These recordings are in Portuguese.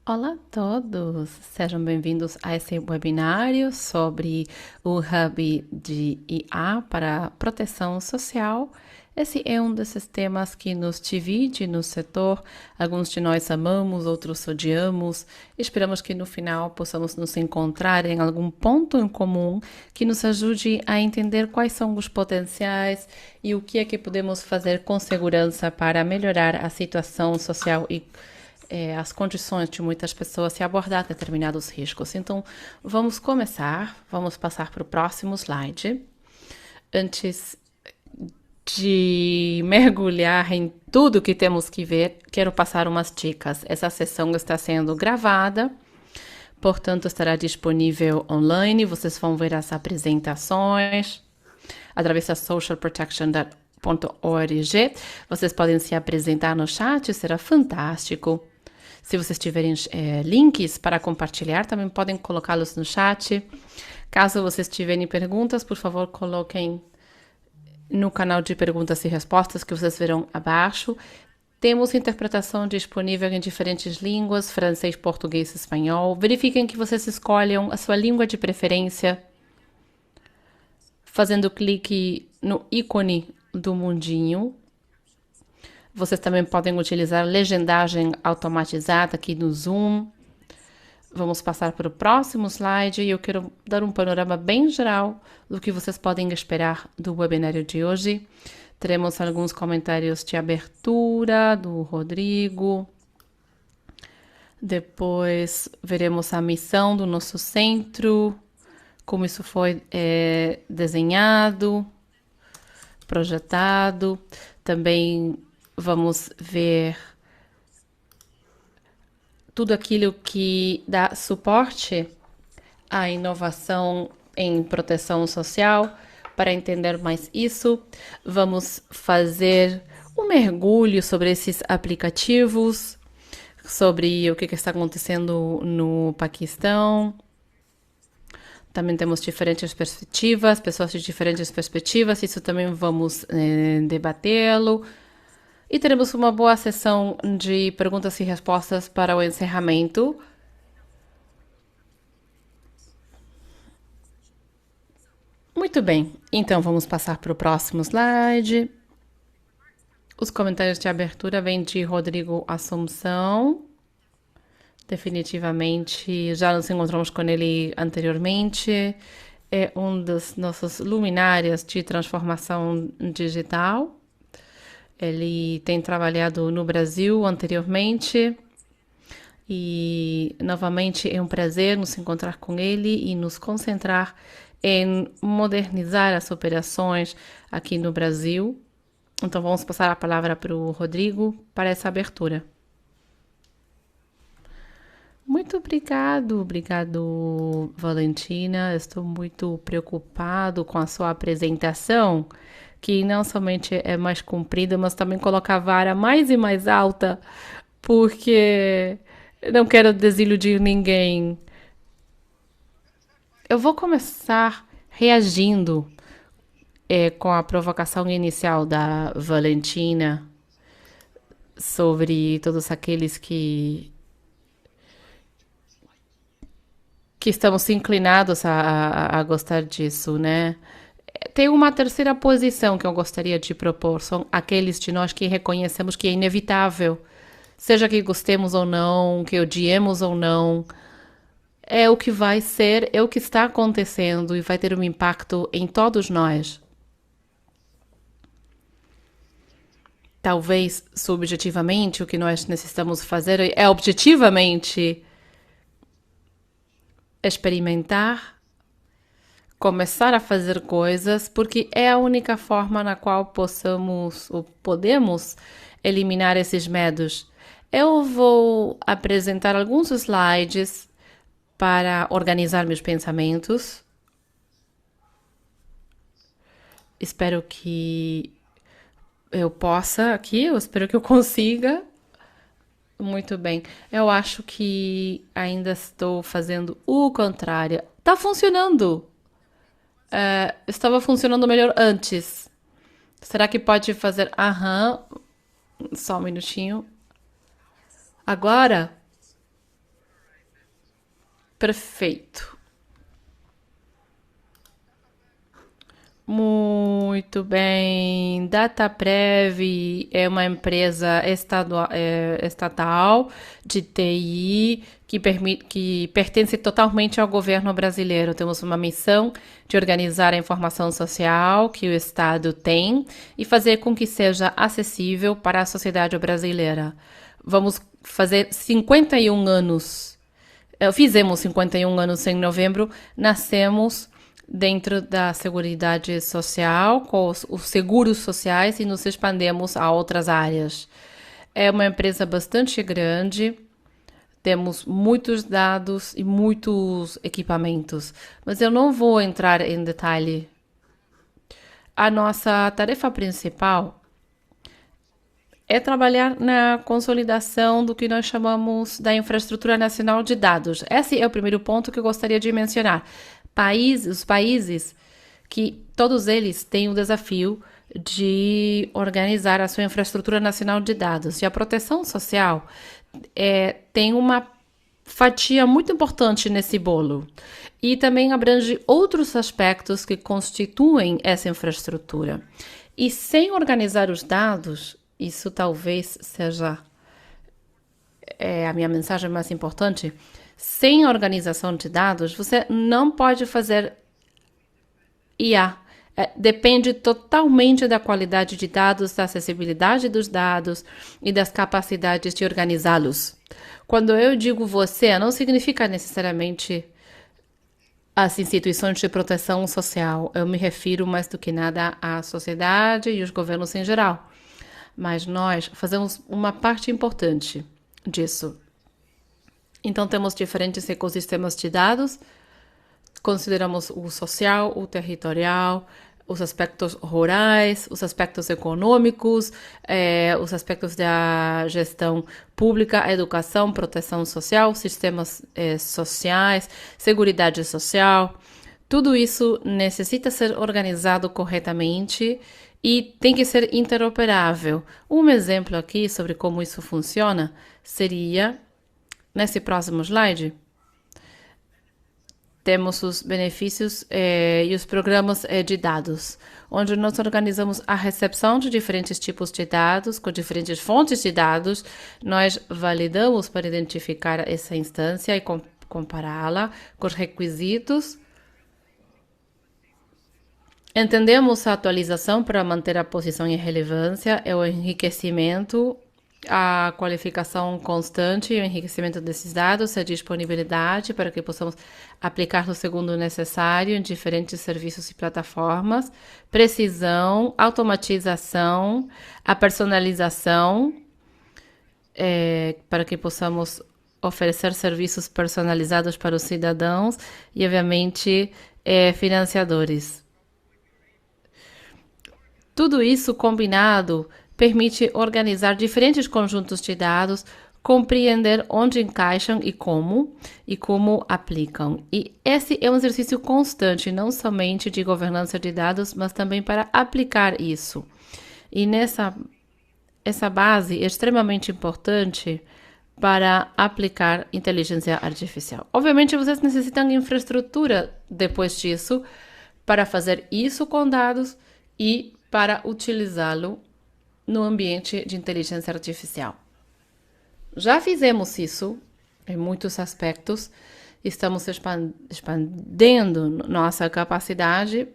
Olá a todos, sejam bem-vindos a esse webinário sobre o Hub de IA para proteção social. Esse é um desses temas que nos divide no setor. Alguns de nós amamos, outros odiamos. Esperamos que no final possamos nos encontrar em algum ponto em comum que nos ajude a entender quais são os potenciais e o que é que podemos fazer com segurança para melhorar a situação social e as condições de muitas pessoas se abordar determinados riscos. Então, vamos começar, vamos passar para o próximo slide. Antes de mergulhar em tudo que temos que ver, quero passar umas dicas. Essa sessão está sendo gravada, portanto, estará disponível online. Vocês vão ver as apresentações através da socialprotection.org. Vocês podem se apresentar no chat, será fantástico. Se vocês tiverem links para compartilhar, também podem colocá-los no chat. Caso vocês tiverem perguntas, por favor, coloquem no canal de perguntas e respostas que vocês verão abaixo. Temos interpretação disponível em diferentes línguas, francês, português e espanhol. Verifiquem que vocês escolham a sua língua de preferência, fazendo clique no ícone do mundinho. Vocês também podem utilizar legendagem automatizada aqui no Zoom. Vamos passar para o próximo slide e eu quero dar um panorama bem geral do que vocês podem esperar do webinário de hoje. Teremos alguns comentários de abertura do Rodrigo. Depois veremos a missão do nosso centro, como isso foi desenhado, projetado. Também vamos ver tudo aquilo que dá suporte à inovação em proteção social. Para entender mais isso, vamos fazer um mergulho sobre esses aplicativos, sobre o que está acontecendo no Paquistão. Também temos diferentes perspectivas, pessoas de diferentes perspectivas, isso também vamos debatê-lo. E teremos uma boa sessão de perguntas e respostas para o encerramento. Muito bem, então vamos passar para o próximo slide. Os comentários de abertura vêm de Rodrigo Assunção. Definitivamente, já nos encontramos com ele anteriormente. É um dos nossos luminárias de transformação digital. Ele tem trabalhado no Brasil anteriormente e, novamente, é um prazer nos encontrar com ele e nos concentrar em modernizar as operações aqui no Brasil. Então, vamos passar a palavra para o Rodrigo para essa abertura. Muito obrigado, Valentina. Estou muito preocupado com a sua apresentação, que não somente é mais comprida, mas também coloca a vara mais e mais alta, porque não quero desiludir ninguém. Eu vou começar reagindo com a provocação inicial da Valentina sobre todos aqueles que estamos inclinados a gostar disso, né? Tem uma terceira posição que eu gostaria de propor, são aqueles de nós que reconhecemos que é inevitável, seja que gostemos ou não, que odiemos ou não, é o que vai ser, é o que está acontecendo e vai ter um impacto em todos nós. Talvez, subjetivamente, o que nós necessitamos fazer é objetivamente experimentar, começar a fazer coisas, porque é a única forma na qual possamos ou podemos eliminar esses medos. Eu vou apresentar alguns slides para organizar meus pensamentos. Espero que eu possa aqui, eu espero que eu consiga. Muito bem. Eu acho que ainda estou fazendo o contrário. Tá funcionando. Estava funcionando melhor antes. Será que pode fazer? Aham. Só um minutinho. Agora? Perfeito. Muito bem. DataPrev é uma empresa estatal de TI que pertence totalmente ao governo brasileiro. Temos uma missão de organizar a informação social que o Estado tem e fazer com que seja acessível para a sociedade brasileira. Vamos fazer 51 anos. Fizemos 51 anos em novembro, nascemos dentro da Seguridade Social, com os seguros sociais e nos expandemos a outras áreas. É uma empresa bastante grande, temos muitos dados e muitos equipamentos, mas eu não vou entrar em detalhe. A nossa tarefa principal é trabalhar na consolidação do que nós chamamos da infraestrutura nacional de dados. Esse é o primeiro ponto que eu gostaria de mencionar. Os países que todos eles têm o desafio de organizar a sua infraestrutura nacional de dados. E a proteção social tem uma fatia muito importante nesse bolo. E também abrange outros aspectos que constituem essa infraestrutura. E sem organizar os dados, isso talvez seja a minha mensagem mais importante. Sem organização de dados, você não pode fazer IA. Depende totalmente da qualidade de dados, da acessibilidade dos dados e das capacidades de organizá-los. Quando eu digo você, não significa necessariamente as instituições de proteção social. Eu me refiro mais do que nada à sociedade e os governos em geral. Mas nós fazemos uma parte importante disso. Então, temos diferentes ecossistemas de dados, consideramos o social, o territorial, os aspectos rurais, os aspectos econômicos, os aspectos da gestão pública, a educação, proteção social, sistemas sociais, seguridade social. Tudo isso necessita ser organizado corretamente e tem que ser interoperável. Um exemplo aqui sobre como isso funciona seria, nesse próximo slide, temos os benefícios e os programas de dados, onde nós organizamos a recepção de diferentes tipos de dados, com diferentes fontes de dados. Nós validamos para identificar essa instância e compará-la com os requisitos. Entendemos a atualização para manter a posição e relevância, é o enriquecimento, a qualificação constante e o enriquecimento desses dados, a disponibilidade para que possamos aplicar no segundo necessário em diferentes serviços e plataformas, precisão, automatização, a personalização, para que possamos oferecer serviços personalizados para os cidadãos e, obviamente, financiadores. Tudo isso combinado permite organizar diferentes conjuntos de dados, compreender onde encaixam e como aplicam. E esse é um exercício constante, não somente de governança de dados, mas também para aplicar isso. E essa base é extremamente importante para aplicar inteligência artificial. Obviamente, vocês necessitam de infraestrutura depois disso para fazer isso com dados e para utilizá-lo no ambiente de inteligência artificial. Já fizemos isso em muitos aspectos, estamos expandendo nossa capacidade,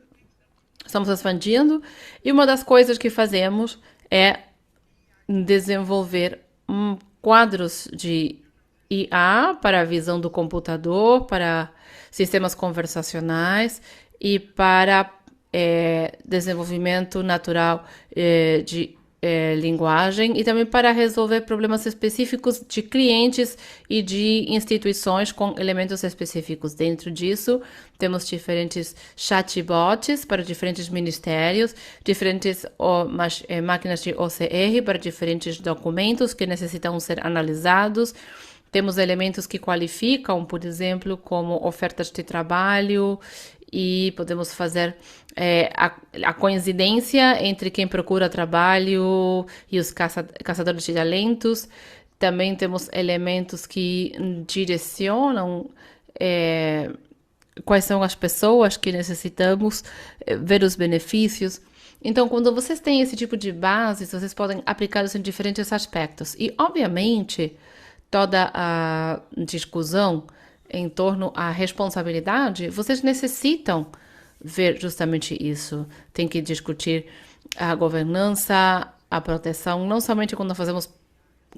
estamos expandindo, e uma das coisas que fazemos é desenvolver quadros de IA para a visão do computador, para sistemas conversacionais e para desenvolvimento natural de linguagem e também para resolver problemas específicos de clientes e de instituições com elementos específicos. Dentro disso, temos diferentes chatbots para diferentes ministérios, diferentes máquinas de OCR para diferentes documentos que necessitam ser analisados. Temos elementos que qualificam, por exemplo, como ofertas de trabalho, e podemos fazer a coincidência entre quem procura trabalho e os caçadores de talentos. Também temos elementos que direcionam quais são as pessoas que necessitamos, ver os benefícios. Então, quando vocês têm esse tipo de bases, vocês podem aplicar isso em diferentes aspectos. E, obviamente, toda a discussão em torno à responsabilidade, vocês necessitam ver justamente isso. Tem que discutir a governança, a proteção, não somente quando fazemos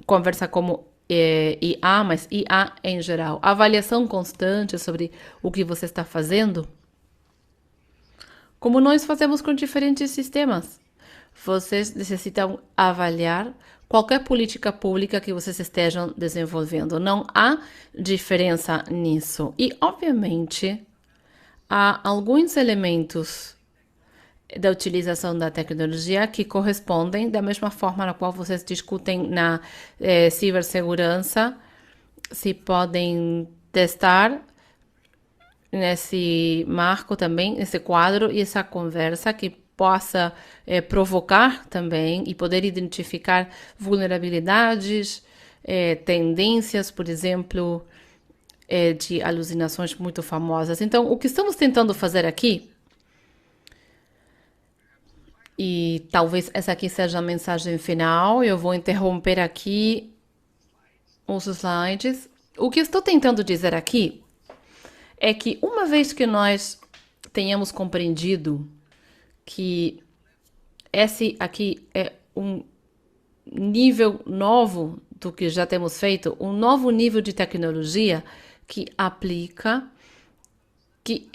conversa como IA, mas IA em geral. Avaliação constante sobre o que você está fazendo, como nós fazemos com diferentes sistemas. Vocês necessitam avaliar qualquer política pública que vocês estejam desenvolvendo. Não há diferença nisso. E, obviamente, há alguns elementos da utilização da tecnologia que correspondem da mesma forma na qual vocês discutem na cibersegurança, se podem testar nesse marco também, nesse quadro e essa conversa que possa provocar também e poder identificar vulnerabilidades, tendências, por exemplo, de alucinações muito famosas. Então, o que estamos tentando fazer aqui, e talvez essa aqui seja a mensagem final, eu vou interromper aqui os slides. O que eu estou tentando dizer aqui é que uma vez que nós tenhamos compreendido que esse aqui é um nível novo do que já temos feito, um novo nível de tecnologia que aplica, que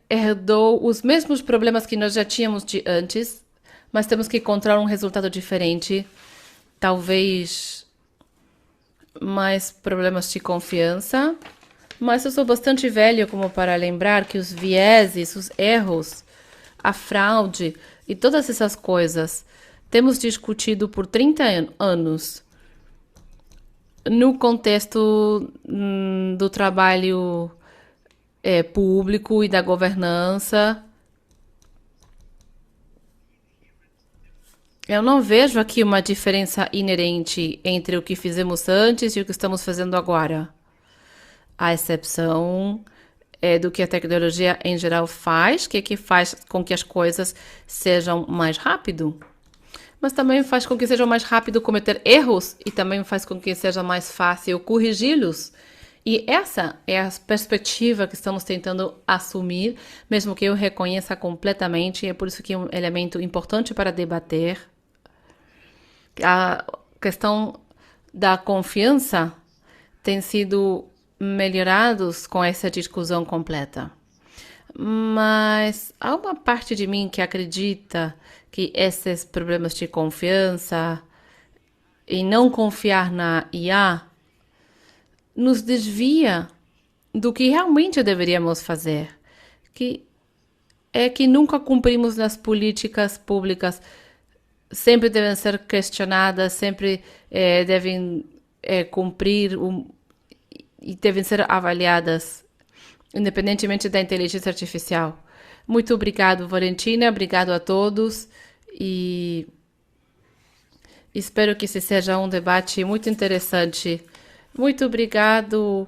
herdou os mesmos problemas que nós já tínhamos de antes, mas temos que encontrar um resultado diferente, talvez mais problemas de confiança, mas eu sou bastante velho como para lembrar que os vieses, os erros, a fraude e todas essas coisas temos discutido por 30 anos no contexto do trabalho público e da governança. Eu não vejo aqui uma diferença inerente entre o que fizemos antes e o que estamos fazendo agora. A exceção do que a tecnologia em geral faz, que faz com que as coisas sejam mais rápido, mas também faz com que seja mais rápido cometer erros e também faz com que seja mais fácil corrigi-los. E essa é a perspectiva que estamos tentando assumir, mesmo que eu reconheça completamente, e é por isso que é um elemento importante para debater. A questão da confiança tem sido melhorados com essa discussão completa. Mas há uma parte de mim que acredita que esses problemas de confiança e não confiar na IA nos desvia do que realmente deveríamos fazer, que é que nunca cumprimos nas políticas públicas, sempre devem ser questionadas, sempre devem cumprir e devem ser avaliadas, independentemente da inteligência artificial. Muito obrigado, Valentina, obrigado a todos e espero que esse seja um debate muito interessante. Muito obrigado,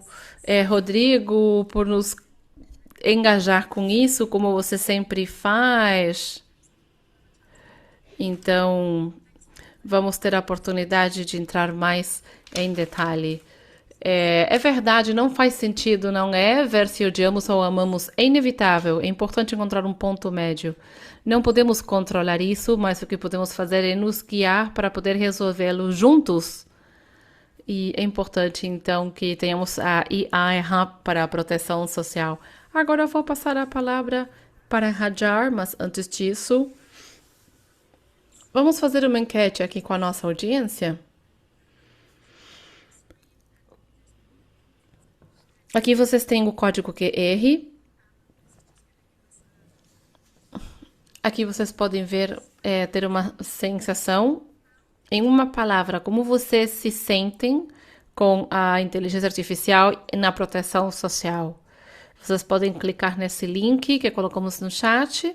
Rodrigo, por nos engajar com isso, como você sempre faz. Então, vamos ter a oportunidade de entrar mais em detalhe. É verdade, não faz sentido, não é ver se odiamos ou amamos. É inevitável, é importante encontrar um ponto médio. Não podemos controlar isso, mas o que podemos fazer é nos guiar para poder resolvê-lo juntos. E é importante, então, que tenhamos a IA para a proteção social. Agora eu vou passar a palavra para Hajar, mas antes disso, vamos fazer uma enquete aqui com a nossa audiência. Aqui vocês têm o código QR. Aqui vocês podem ver, ter uma sensação. Em uma palavra, como vocês se sentem com a inteligência artificial na proteção social? Vocês podem clicar nesse link que colocamos no chat.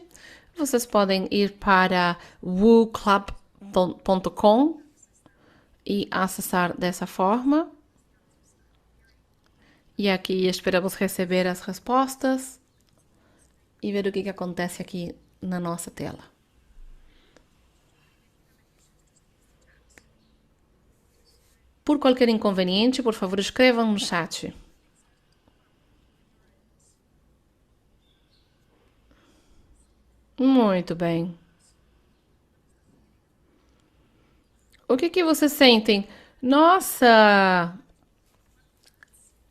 Vocês podem ir para wooclub.com e acessar dessa forma. E aqui esperamos receber as respostas e ver o que acontece aqui na nossa tela. Por qualquer inconveniente, por favor, escrevam no chat. Muito bem. O que vocês sentem? Nossa,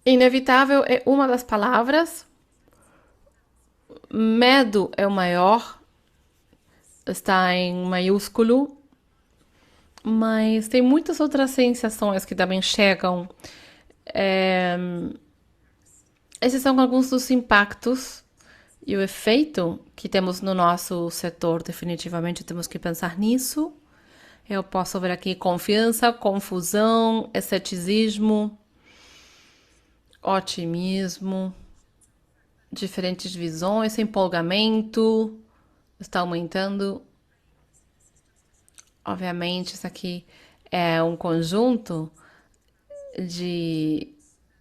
inevitável é uma das palavras. Medo é o maior, está em maiúsculo, mas tem muitas outras sensações que também chegam. É, esses são alguns dos impactos e o efeito que temos no nosso setor. Definitivamente temos que pensar nisso. Eu posso ver aqui confiança, confusão, ceticismo, otimismo, diferentes visões, empolgamento está aumentando. Obviamente, isso aqui é um conjunto de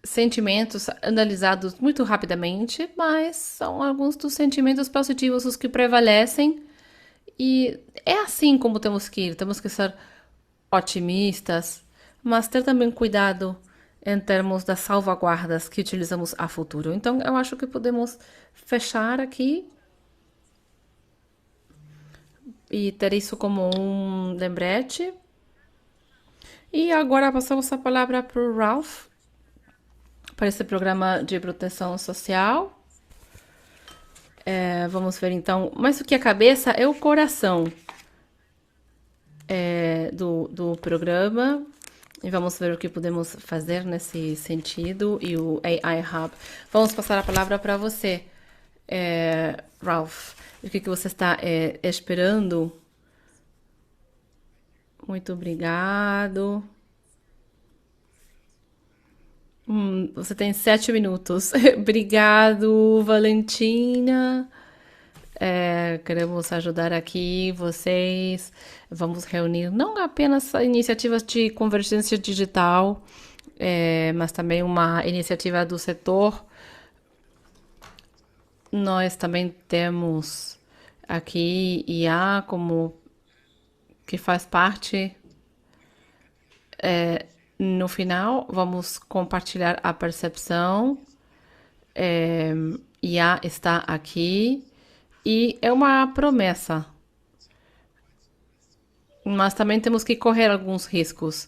sentimentos analisados muito rapidamente, mas são alguns dos sentimentos positivos os que prevalecem. E é assim como temos que ser otimistas, mas ter também cuidado em termos das salvaguardas que utilizamos a futuro. Então, eu acho que podemos fechar aqui e ter isso como um lembrete. E agora passamos a palavra para o Ralph, para esse programa de proteção social. Vamos ver então, mais do que a cabeça é o coração do programa. E vamos ver o que podemos fazer nesse sentido. E o AI Hub. Vamos passar a palavra para você, Ralph. O que você está esperando? Muito obrigado. Você tem 7 minutos. Obrigado, Valentina. Queremos ajudar aqui vocês. Vamos reunir não apenas iniciativas de convergência digital, mas também uma iniciativa do setor. Nós também temos aqui IA como que faz parte. No final, vamos compartilhar a percepção. IA está aqui e é uma promessa, mas também temos que correr alguns riscos.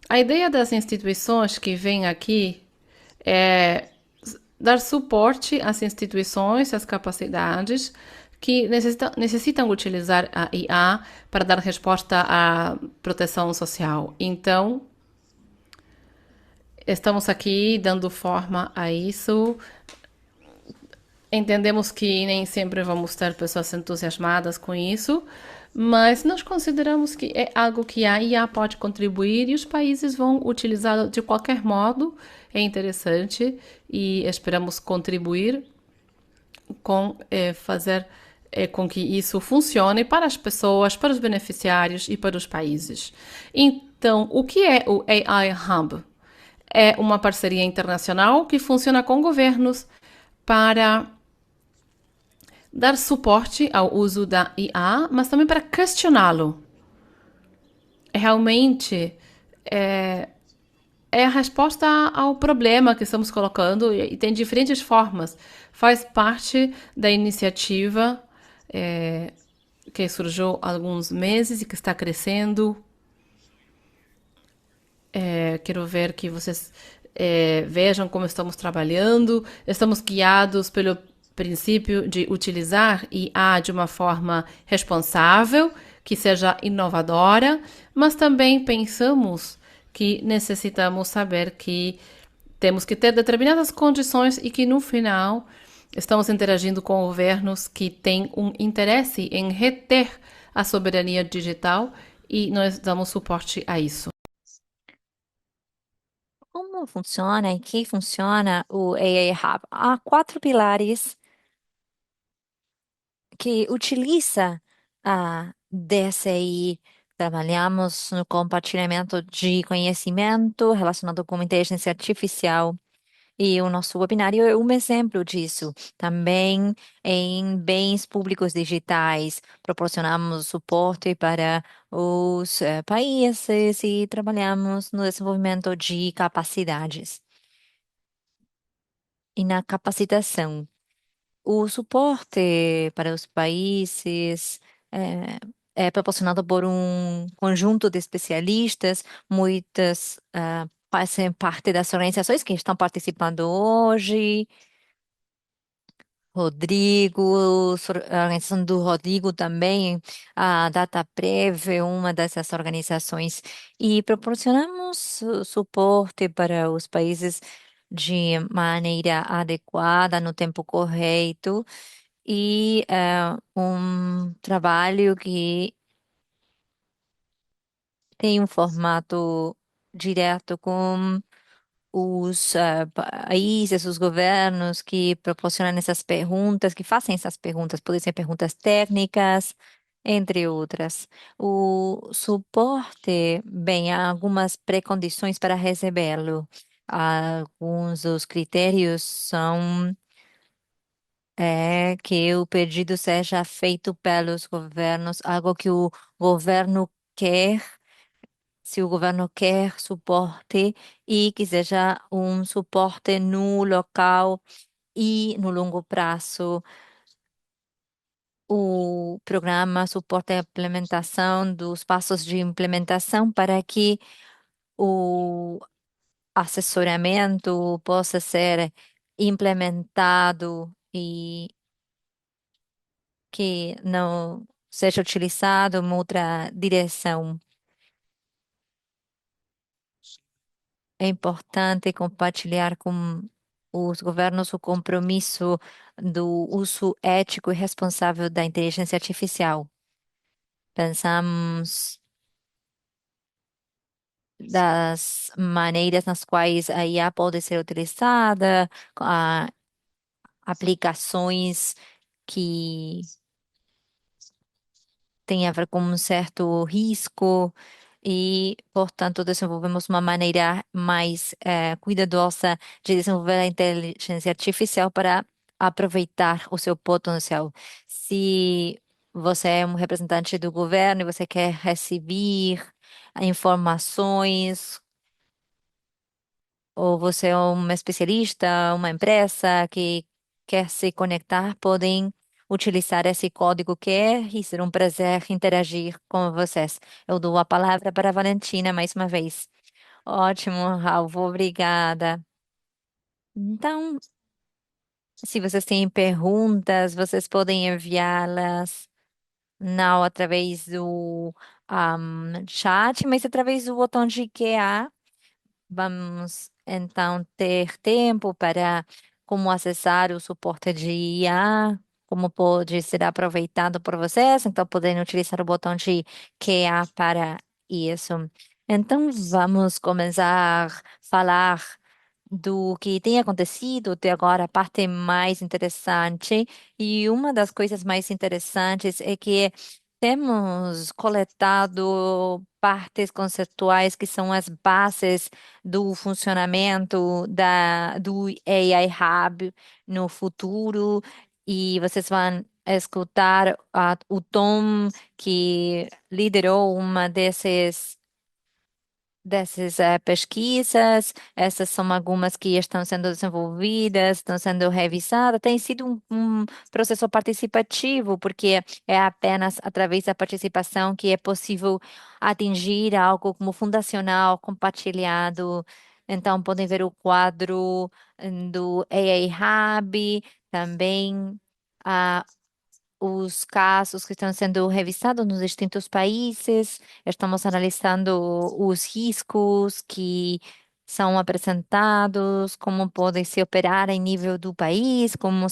A ideia das instituições que vem aqui é dar suporte às instituições, às capacidades que necessitam utilizar a IA para dar resposta à proteção social. Então, estamos aqui dando forma a isso. Entendemos que nem sempre vamos ter pessoas entusiasmadas com isso, mas nós consideramos que é algo que a IA pode contribuir e os países vão utilizá-lo de qualquer modo. É interessante e esperamos contribuir com fazer com que isso funcione para as pessoas, para os beneficiários e para os países. Então, o que é o AI Hub? É uma parceria internacional que funciona com governos para dar suporte ao uso da IA, mas também para questioná-lo. Realmente é a resposta ao problema que estamos colocando e tem diferentes formas. Faz parte da iniciativa que surgiu há alguns meses e que está crescendo. Quero ver que vocês vejam como estamos trabalhando. Estamos guiados pelo princípio de utilizar IA de uma forma responsável, que seja inovadora, mas também pensamos que necessitamos saber que temos que ter determinadas condições e que no final estamos interagindo com governos que têm um interesse em reter a soberania digital e nós damos suporte a isso. Como funciona e que funciona o AA Hub? Há quatro pilares que utiliza a DCI. Trabalhamos no compartilhamento de conhecimento relacionado com inteligência artificial E o nosso webinário é um exemplo disso. Também em bens públicos digitais, proporcionamos suporte para os países e trabalhamos no desenvolvimento de capacidades e na capacitação. O suporte para os países é, é proporcionado por um conjunto de especialistas, muitas fazem parte das organizações que estão participando hoje. Rodrigo, a organização do Rodrigo também, a DataPrev é uma dessas organizações, e proporcionamos suporte para os países de maneira adequada, no tempo correto, e um trabalho que tem um formato direto com os países, os governos que proporcionam essas perguntas, que fazem essas perguntas, podem ser perguntas técnicas, entre outras. O suporte, bem, há algumas precondições para recebê-lo. Alguns dos critérios são que o pedido seja feito pelos governos, algo que o governo quer, se o governo quer suporte e que seja um suporte no local e no longo prazo. O programa suporta a implementação dos passos de implementação para que o assessoramento possa ser implementado e que não seja utilizado em outra direção. É importante compartilhar com os governos o compromisso do uso ético e responsável da inteligência artificial. Pensamos das maneiras nas quais a IA pode ser utilizada, a aplicações que tem a ver com um certo risco e, portanto, desenvolvemos uma maneira mais cuidadosa de desenvolver a inteligência artificial para aproveitar o seu potencial. Se você é um representante do governo e você quer receber informações, ou você é um especialista, uma empresa que quer se conectar, podem utilizar esse código QR e ser um prazer interagir com vocês. Eu dou a palavra para a Valentina mais uma vez. Ótimo, Ralf, obrigada. Então, se vocês têm perguntas, vocês podem enviá-las não através do chat, mas através do botão de QA. Vamos então ter tempo para como acessar o suporte de IA, como pode ser aproveitado por vocês, então podem utilizar o botão de QA para isso. Então vamos começar a falar do que tem acontecido até agora, a parte mais interessante. E uma das coisas mais interessantes é que temos coletado partes conceituais que são as bases do funcionamento do AI Hub no futuro, e vocês vão escutar o Tom, que liderou uma dessas pesquisas. Essas são algumas que estão sendo desenvolvidas, estão sendo revisadas. Tem sido um processo participativo, porque é apenas através da participação que é possível atingir algo como fundacional, compartilhado. Então, podem ver o quadro do AI Hub, também os casos que estão sendo revisados nos distintos países. Estamos analisando os riscos que são apresentados, como podem se operar em nível do país, como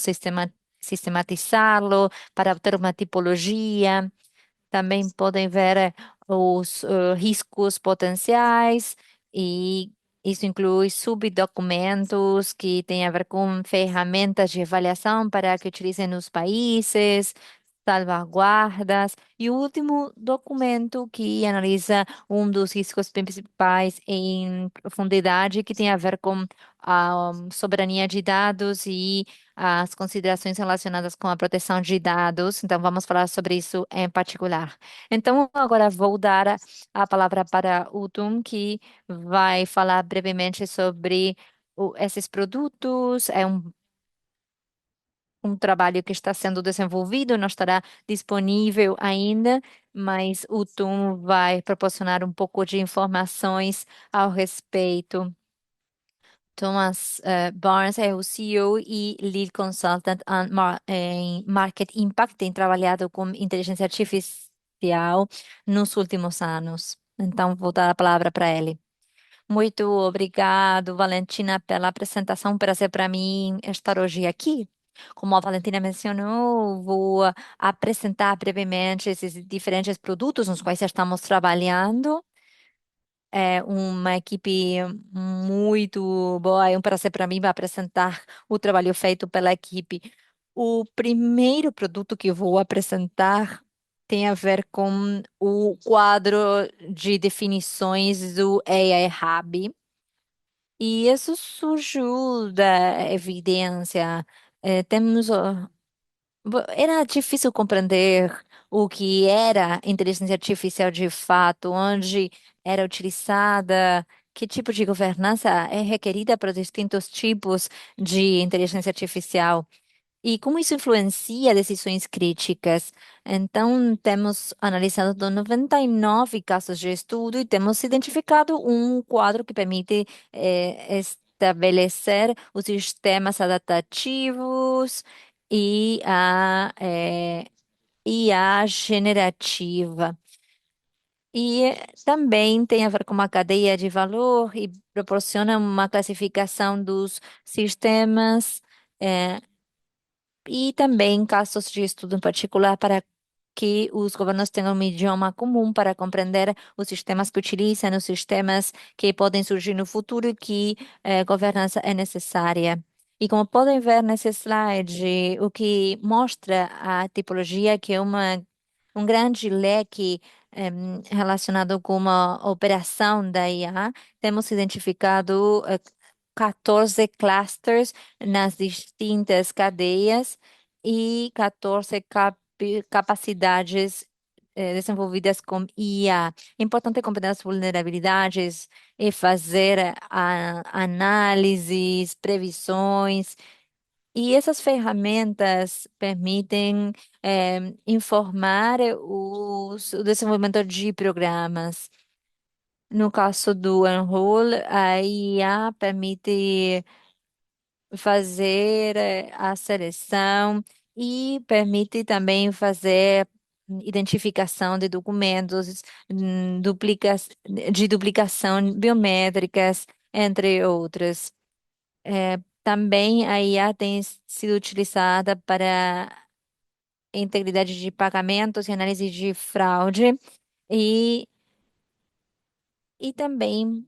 sistematizá-lo para ter uma tipologia. Também podem ver os riscos potenciais, e isso inclui subdocumentos que têm a ver com ferramentas de avaliação para que utilizem nos países. salvaguardas. E o último documento que analisa um dos riscos principais em profundidade, que tem a ver com a soberania de dados e as considerações relacionadas com a proteção de dados. Então, vamos falar sobre isso em particular. Então, agora vou dar a palavra para o Tum, que vai falar brevemente sobre esses produtos. É um trabalho que está sendo desenvolvido, não estará disponível ainda, mas o Tum vai proporcionar um pouco de informações ao respeito. Thomas Barnes é o CEO e Lead Consultant em Market Impact, tem trabalhado com inteligência artificial nos últimos anos. Então, vou dar a palavra para ele. Muito obrigado, Valentina, pela apresentação. Prazer para mim estar hoje aqui. Como a Valentina mencionou, vou apresentar brevemente esses diferentes produtos nos quais estamos trabalhando. É uma equipe muito boa. É um prazer para mim apresentar o trabalho feito pela equipe. O primeiro produto que vou apresentar tem a ver com o quadro de definições do AI Hub. E isso surgiu da evidência. Era difícil compreender o que era inteligência artificial de fato, onde era utilizada, que tipo de governança é requerida para os distintos tipos de inteligência artificial. E como isso influencia decisões críticas? Então, temos analisado 99 casos de estudo e temos identificado um quadro que permite estabelecer os sistemas adaptativos e a generativa. E também tem a ver com uma cadeia de valor e proporciona uma classificação dos sistemas. eh, e também casos de estudo em particular para que os governos tenham um idioma comum para compreender os sistemas que utilizam, os sistemas que podem surgir no futuro e que governança é necessária. E como podem ver nesse slide, o que mostra a tipologia que é um grande leque relacionado com uma operação da IA. Temos identificado 14 clusters nas distintas cadeias e 14 capacidades desenvolvidas com IA. É importante compreender as vulnerabilidades e fazer análises, previsões. E essas ferramentas permitem informar o desenvolvimento de programas. No caso do Enroll, a IA permite fazer a seleção e permite também fazer identificação de documentos, de duplicação biométricas, entre outras. Também a IA tem sido utilizada para integridade de pagamentos e análise de fraude e, e também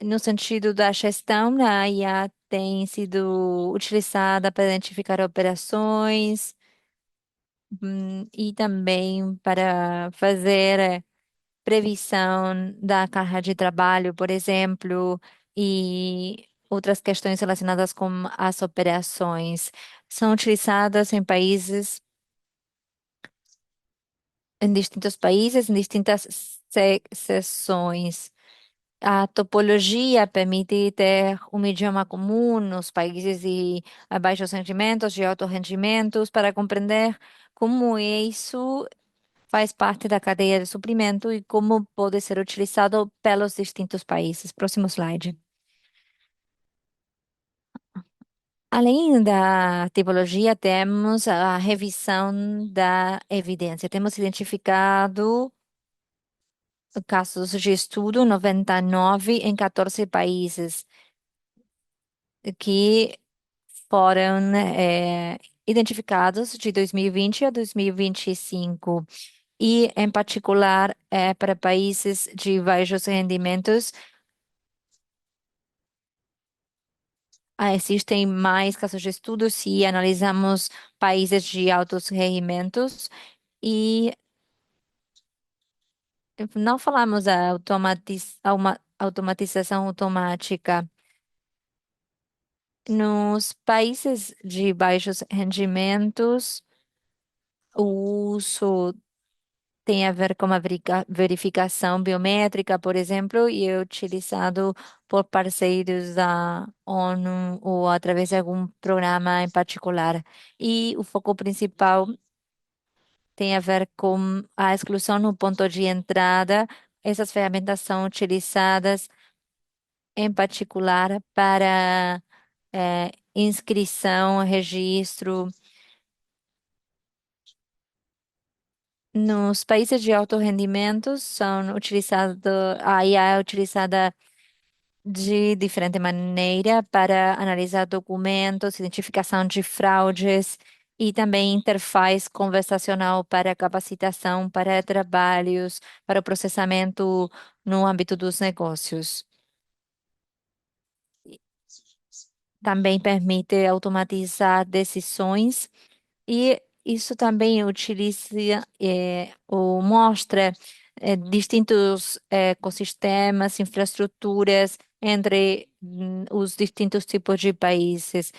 no sentido da gestão, a IA tem sido utilizada para identificar operações, e também para fazer previsão da carga de trabalho, por exemplo, e outras questões relacionadas com as operações. São utilizadas em distintos países, em distintas seções. A topologia permite ter um idioma comum nos países de baixos rendimentos e altos rendimentos para compreender como isso faz parte da cadeia de suprimento e como pode ser utilizado pelos distintos países. Próximo slide. Além da tipologia, temos a revisão da evidência. Temos identificado casos de estudo, 99 em 14 países, que foram identificados de 2020 a 2025. E, em particular, para países de baixos rendimentos, existem mais casos de estudo se analisamos países de altos rendimentos e não falamos da automatização automática. Nos países de baixos rendimentos, o uso tem a ver com a verificação biométrica, por exemplo, e é utilizado por parceiros da ONU ou através de algum programa em particular. E o foco principal tem a ver com a exclusão no ponto de entrada. Essas ferramentas são utilizadas em particular para inscrição, registro. Nos países de alto rendimento, são utilizados, a IA é utilizada de diferente maneira para analisar documentos, identificação de fraudes e também interface conversacional para capacitação, para trabalhos, para o processamento no âmbito dos negócios. Também permite automatizar decisões e isso também utiliza ou mostra distintos ecossistemas, infraestruturas entre os distintos tipos de países.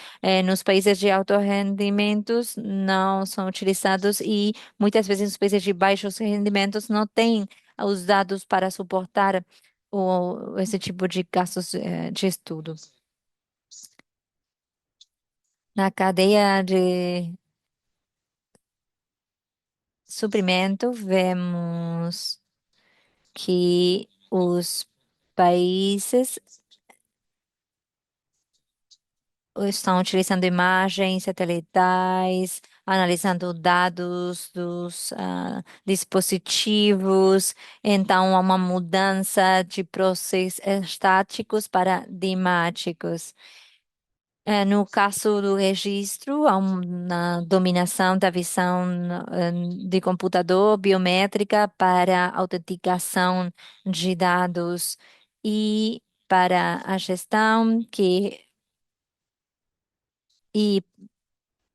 Nos países de alto rendimentos não são utilizados e muitas vezes nos países de baixos rendimentos não têm os dados para suportar esse tipo de gastos de estudo. Na cadeia de suprimento, vemos que os países estão utilizando imagens satelitais, analisando dados dos dispositivos, então há uma mudança de processos estáticos para dinámicos. No caso do registro, há uma dominação da visão de computador biométrica para autenticação de dados e para a gestão e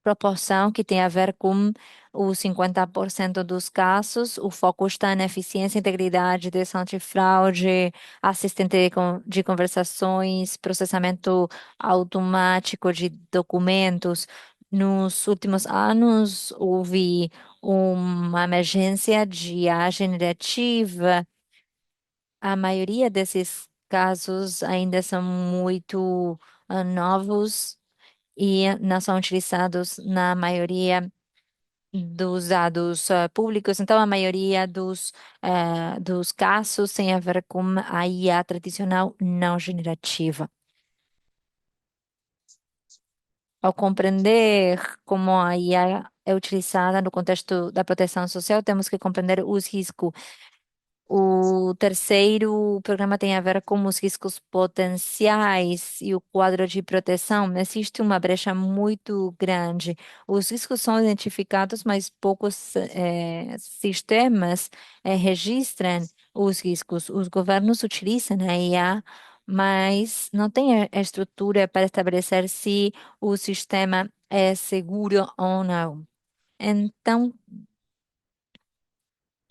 proporção que tem a ver com os 50% dos casos. O foco está na eficiência, integridade, deteção antifraude, assistente de conversações, processamento automático de documentos. Nos últimos anos, houve uma emergência de IA generativa. A maioria desses casos ainda são muito novos e não são utilizados na maioria dos dados públicos. Então, a maioria dos casos tem a ver com a IA tradicional não generativa. Ao compreender como a IA é utilizada no contexto da proteção social, temos que compreender os riscos. O terceiro programa tem a ver com os riscos potenciais e o quadro de proteção. Existe uma brecha muito grande. Os riscos são identificados, mas poucos sistemas registram os riscos. Os governos utilizam a IA, mas não têm a estrutura para estabelecer se o sistema é seguro ou não. Então,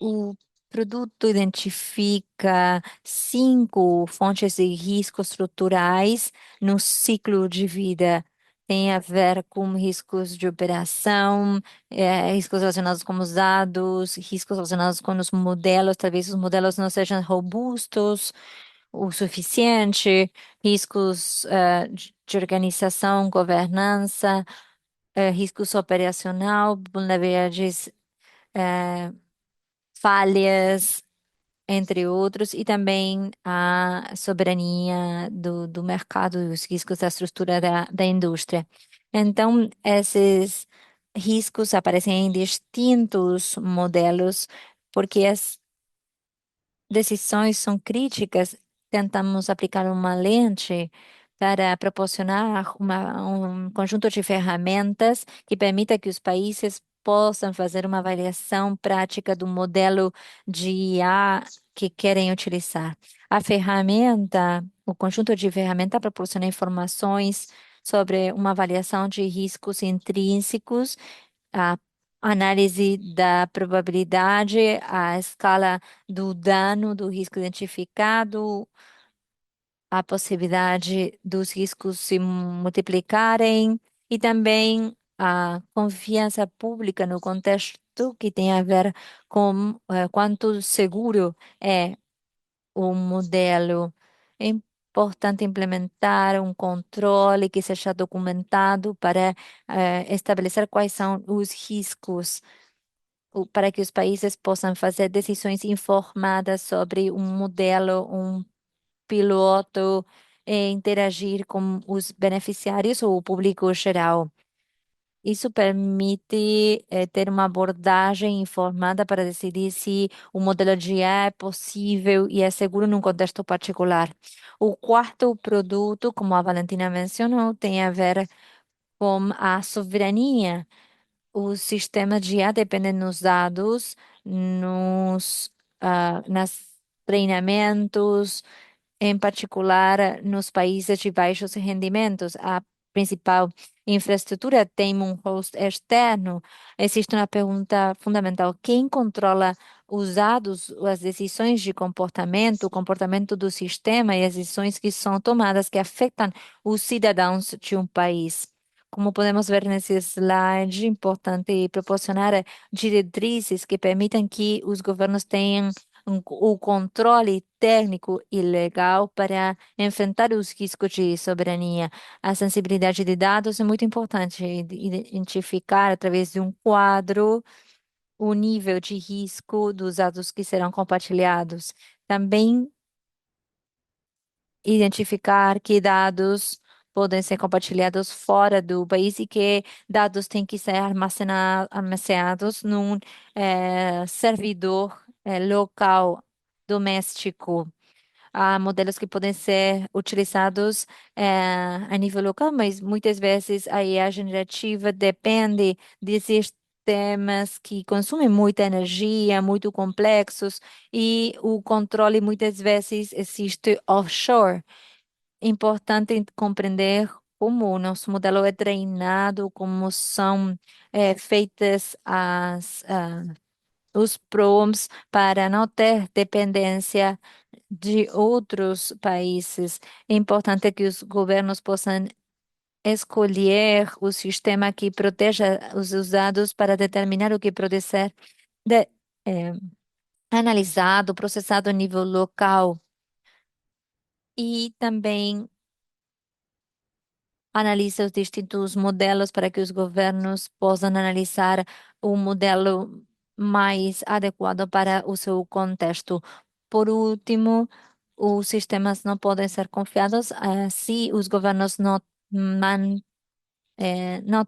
o produto identifica 5 fontes de risco estruturais no ciclo de vida. Tem a ver com riscos de operação, riscos relacionados com os dados, riscos relacionados com os modelos, talvez os modelos não sejam robustos o suficiente, riscos, de organização, governança, riscos operacional, vulnerabilidades, falhas, entre outros, e também a soberania do mercado e os riscos da estrutura da indústria. Então, esses riscos aparecem em distintos modelos, porque as decisões são críticas. Tentamos aplicar uma lente para proporcionar um conjunto de ferramentas que permita que os países possam fazer uma avaliação prática do modelo de IA que querem utilizar. A ferramenta, o conjunto de ferramentas proporciona informações sobre uma avaliação de riscos intrínsecos, a análise da probabilidade, a escala do dano, do risco identificado, a possibilidade dos riscos se multiplicarem e também a confiança pública no contexto que tem a ver com quanto seguro é o modelo. É importante implementar um controle que seja documentado para estabelecer quais são os riscos, para que os países possam fazer decisões informadas sobre um modelo, um piloto, interagir com os beneficiários ou o público geral. Isso permite ter uma abordagem informada para decidir se o modelo de IA é possível e é seguro num contexto particular. O quarto produto, como a Valentina mencionou, tem a ver com a soberania. Os sistemas de IA dependem dos dados, nas treinamentos, em particular nos países de baixos rendimentos. A principal infraestrutura tem um host externo. Existe uma pergunta fundamental: quem controla os dados, as decisões de comportamento, o comportamento do sistema e as decisões que são tomadas que afetam os cidadãos de um país? Como podemos ver nesse slide, é importante proporcionar diretrizes que permitam que os governos tenham o controle técnico e legal para enfrentar os riscos de soberania. A sensibilidade de dados é muito importante identificar através de um quadro o nível de risco dos dados que serão compartilhados. Também identificar que dados podem ser compartilhados fora do país e que dados têm que ser armazenados num servidor local doméstico. Há modelos que podem ser utilizados a nível local, mas muitas vezes a IA generativa depende de sistemas que consomem muita energia, muito complexos, e o controle muitas vezes existe offshore. É importante compreender como o nosso modelo é treinado, como são feitas os prompts para não ter dependência de outros países. É importante que os governos possam escolher o sistema que proteja os dados para determinar o que pode ser de- eh, analisado, processado a nível local e também analisa os distintos modelos para que os governos possam analisar o modelo mais adequado para o seu contexto. Por último, os sistemas não podem ser confiados se os governos não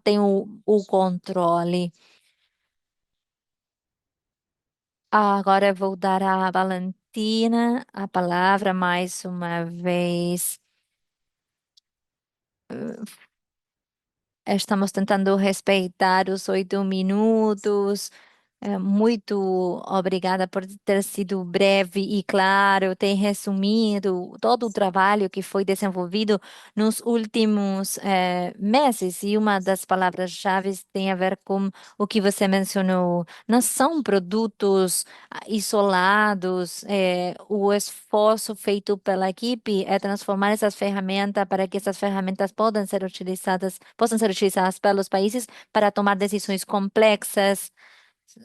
têm o controle. Agora eu vou dar à Valentina a palavra mais uma vez. Estamos tentando respeitar os 8 minutos. Muito obrigada por ter sido breve e claro, ter resumido todo o trabalho que foi desenvolvido nos últimos meses. E uma das palavras-chave tem a ver com o que você mencionou. Não são produtos isolados. O esforço feito pela equipe é transformar essas ferramentas para que essas ferramentas possam ser utilizadas pelos países para tomar decisões complexas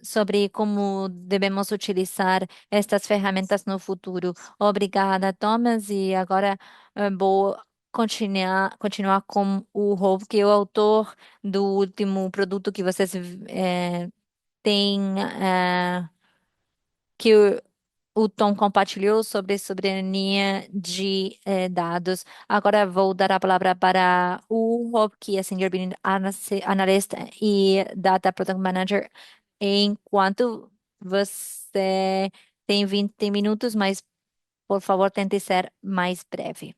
sobre como devemos utilizar estas ferramentas no futuro. Obrigada, Thomas. E agora vou continuar com o Rob, que é o autor do último produto que vocês têm, que o Tom compartilhou sobre soberania de dados. Agora vou dar a palavra para o Rob, que é Senior Business Analyst e Data Product Manager, enquanto você tem 20 minutos, mas por favor tente ser mais breve.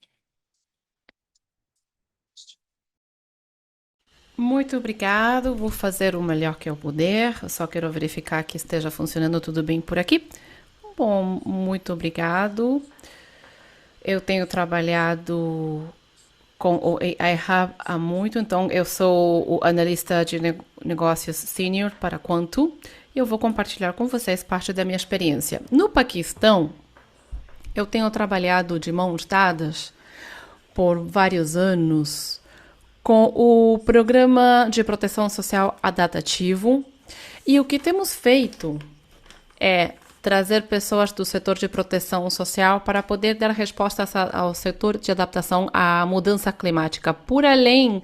Muito obrigado, vou fazer o melhor que eu puder. Eu só quero verificar que esteja funcionando tudo bem por aqui. Bom, muito obrigado. Eu tenho trabalhado com o AI Hub há muito, então eu sou o analista de negócios senior para Quanto. Eu vou compartilhar com vocês parte da minha experiência. No Paquistão, eu tenho trabalhado de mãos dadas por vários anos com o Programa de Proteção Social Adaptativo. E o que temos feito é trazer pessoas do setor de proteção social para poder dar respostas ao setor de adaptação à mudança climática, por além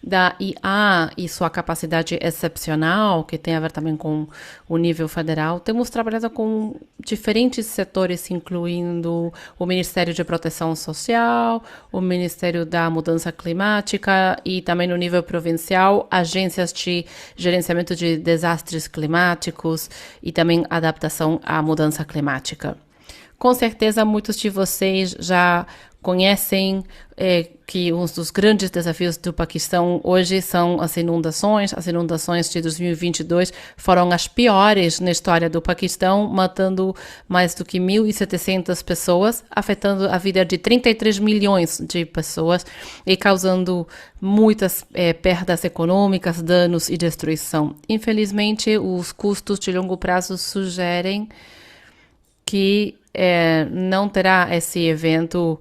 da IA e sua capacidade excepcional, que tem a ver também com o nível federal. Temos trabalhado com diferentes setores, incluindo o Ministério de Proteção Social, o Ministério da Mudança Climática e também no nível provincial, agências de gerenciamento de desastres climáticos e também adaptação à mudança climática. Com certeza, muitos de vocês já conhecem que um dos grandes desafios do Paquistão hoje são as inundações. As inundações de 2022 foram as piores na história do Paquistão, matando mais do que 1.700 pessoas, afetando a vida de 33 milhões de pessoas e causando muitas perdas econômicas, danos e destruição. Infelizmente, os custos de longo prazo sugerem que não terá esse evento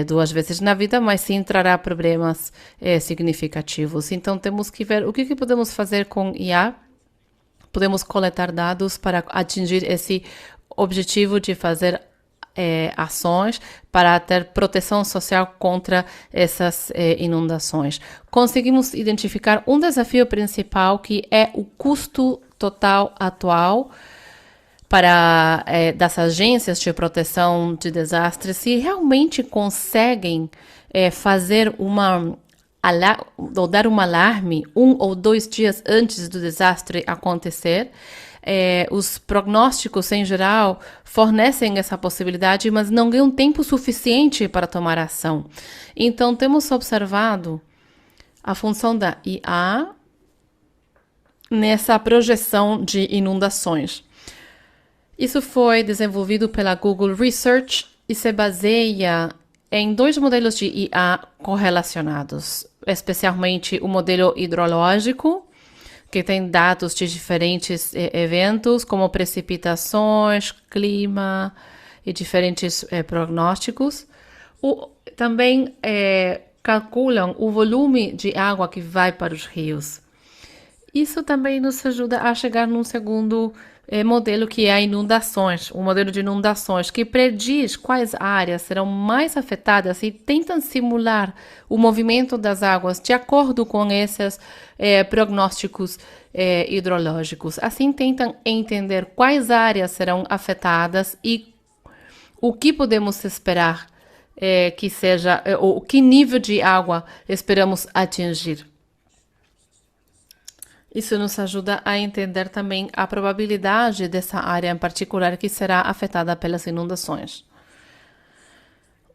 2 vezes na vida, mas sim trará problemas significativos. Então, temos que ver o que podemos fazer com IA. Podemos coletar dados para atingir esse objetivo de fazer ações para ter proteção social contra essas inundações. Conseguimos identificar um desafio principal, que é o custo total atual para das agências de proteção de desastres, se realmente conseguem fazer ou dar um alarme 1 ou 2 dias antes do desastre acontecer. Os prognósticos, em geral, fornecem essa possibilidade, mas não ganham tempo suficiente para tomar ação. Então, temos observado a função da IA nessa projeção de inundações. Isso foi desenvolvido pela Google Research e se baseia em 2 modelos de IA correlacionados, especialmente o modelo hidrológico, que tem dados de diferentes eventos, como precipitações, clima e diferentes prognósticos. Também calculam o volume de água que vai para os rios. Isso também nos ajuda a chegar num segundo modelo, que é o modelo de inundações, que prediz quais áreas serão mais afetadas e tentam simular o movimento das águas de acordo com esses prognósticos hidrológicos. Assim, tentam entender quais áreas serão afetadas e o que podemos esperar que seja, ou que nível de água esperamos atingir. Isso nos ajuda a entender também a probabilidade dessa área em particular que será afetada pelas inundações.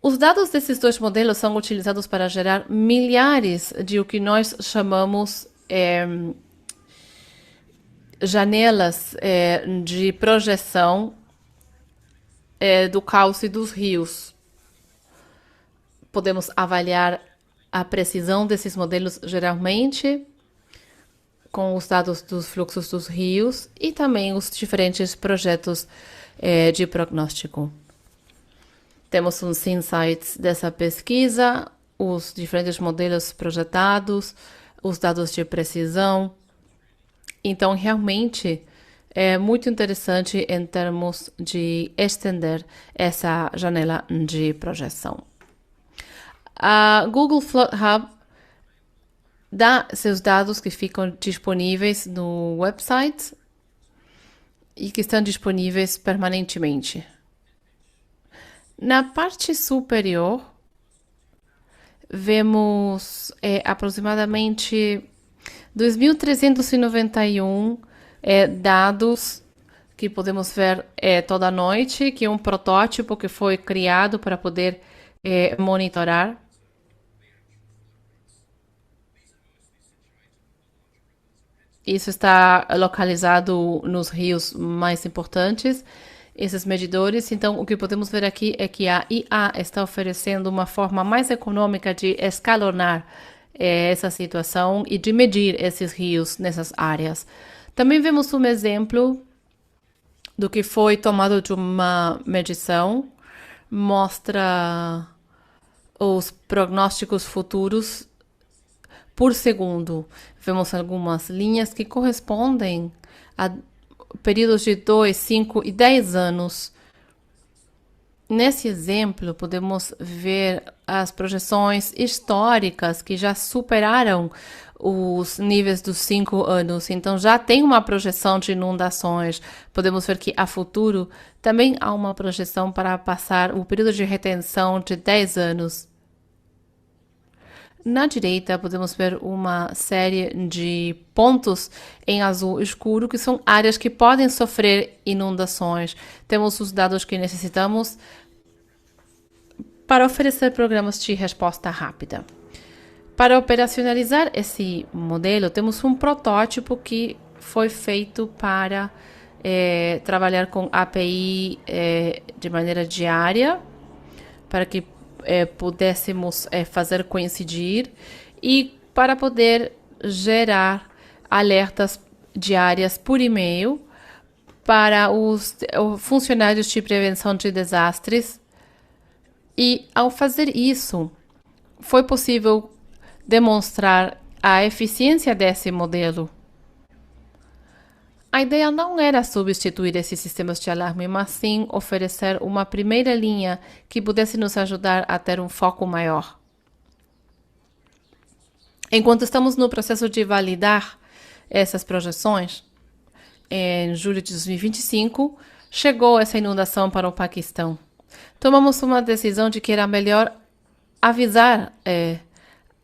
Os dados desses 2 modelos são utilizados para gerar milhares de o que nós chamamos janelas de projeção do cauce dos rios. Podemos avaliar a precisão desses modelos geralmente com os dados dos fluxos dos rios e também os diferentes projetos de prognóstico. Temos uns insights dessa pesquisa, os diferentes modelos projetados, os dados de precisão. Então, realmente, é muito interessante em termos de estender essa janela de projeção. A Google Flood Hub dá seus dados que ficam disponíveis no website e que estão disponíveis permanentemente. Na parte superior, vemos aproximadamente 2.391 dados que podemos ver toda noite, que é um protótipo que foi criado para poder monitorar. Isso está localizado nos rios mais importantes esses medidores. Então, o que podemos ver aqui é que a IA está oferecendo uma forma mais econômica de escalonar essa situação e de medir esses rios nessas áreas. Também vemos um exemplo do que foi tomado de uma medição, mostra os prognósticos futuros por segundo. Vemos algumas linhas que correspondem a períodos de 2, 5 e 10 anos. Nesse exemplo, podemos ver as projeções históricas que já superaram os níveis dos 5 anos. Então, já tem uma projeção de inundações. Podemos ver que a futuro também há uma projeção para passar o período de retenção de 10 anos. Na direita, podemos ver uma série de pontos em azul escuro, que são áreas que podem sofrer inundações. Temos os dados que necessitamos para oferecer programas de resposta rápida. Para operacionalizar esse modelo, temos um protótipo que foi feito para trabalhar com API de maneira diária, para que pudéssemos fazer coincidir e para poder gerar alertas diárias por e-mail para os funcionários de prevenção de desastres. E ao fazer isso, foi possível demonstrar a eficiência desse modelo. A ideia não era substituir esses sistemas de alarme, mas sim oferecer uma primeira linha que pudesse nos ajudar a ter um foco maior. Enquanto estamos no processo de validar essas projeções, em julho de 2025, chegou essa inundação para o Paquistão. Tomamos uma decisão de que era melhor avisar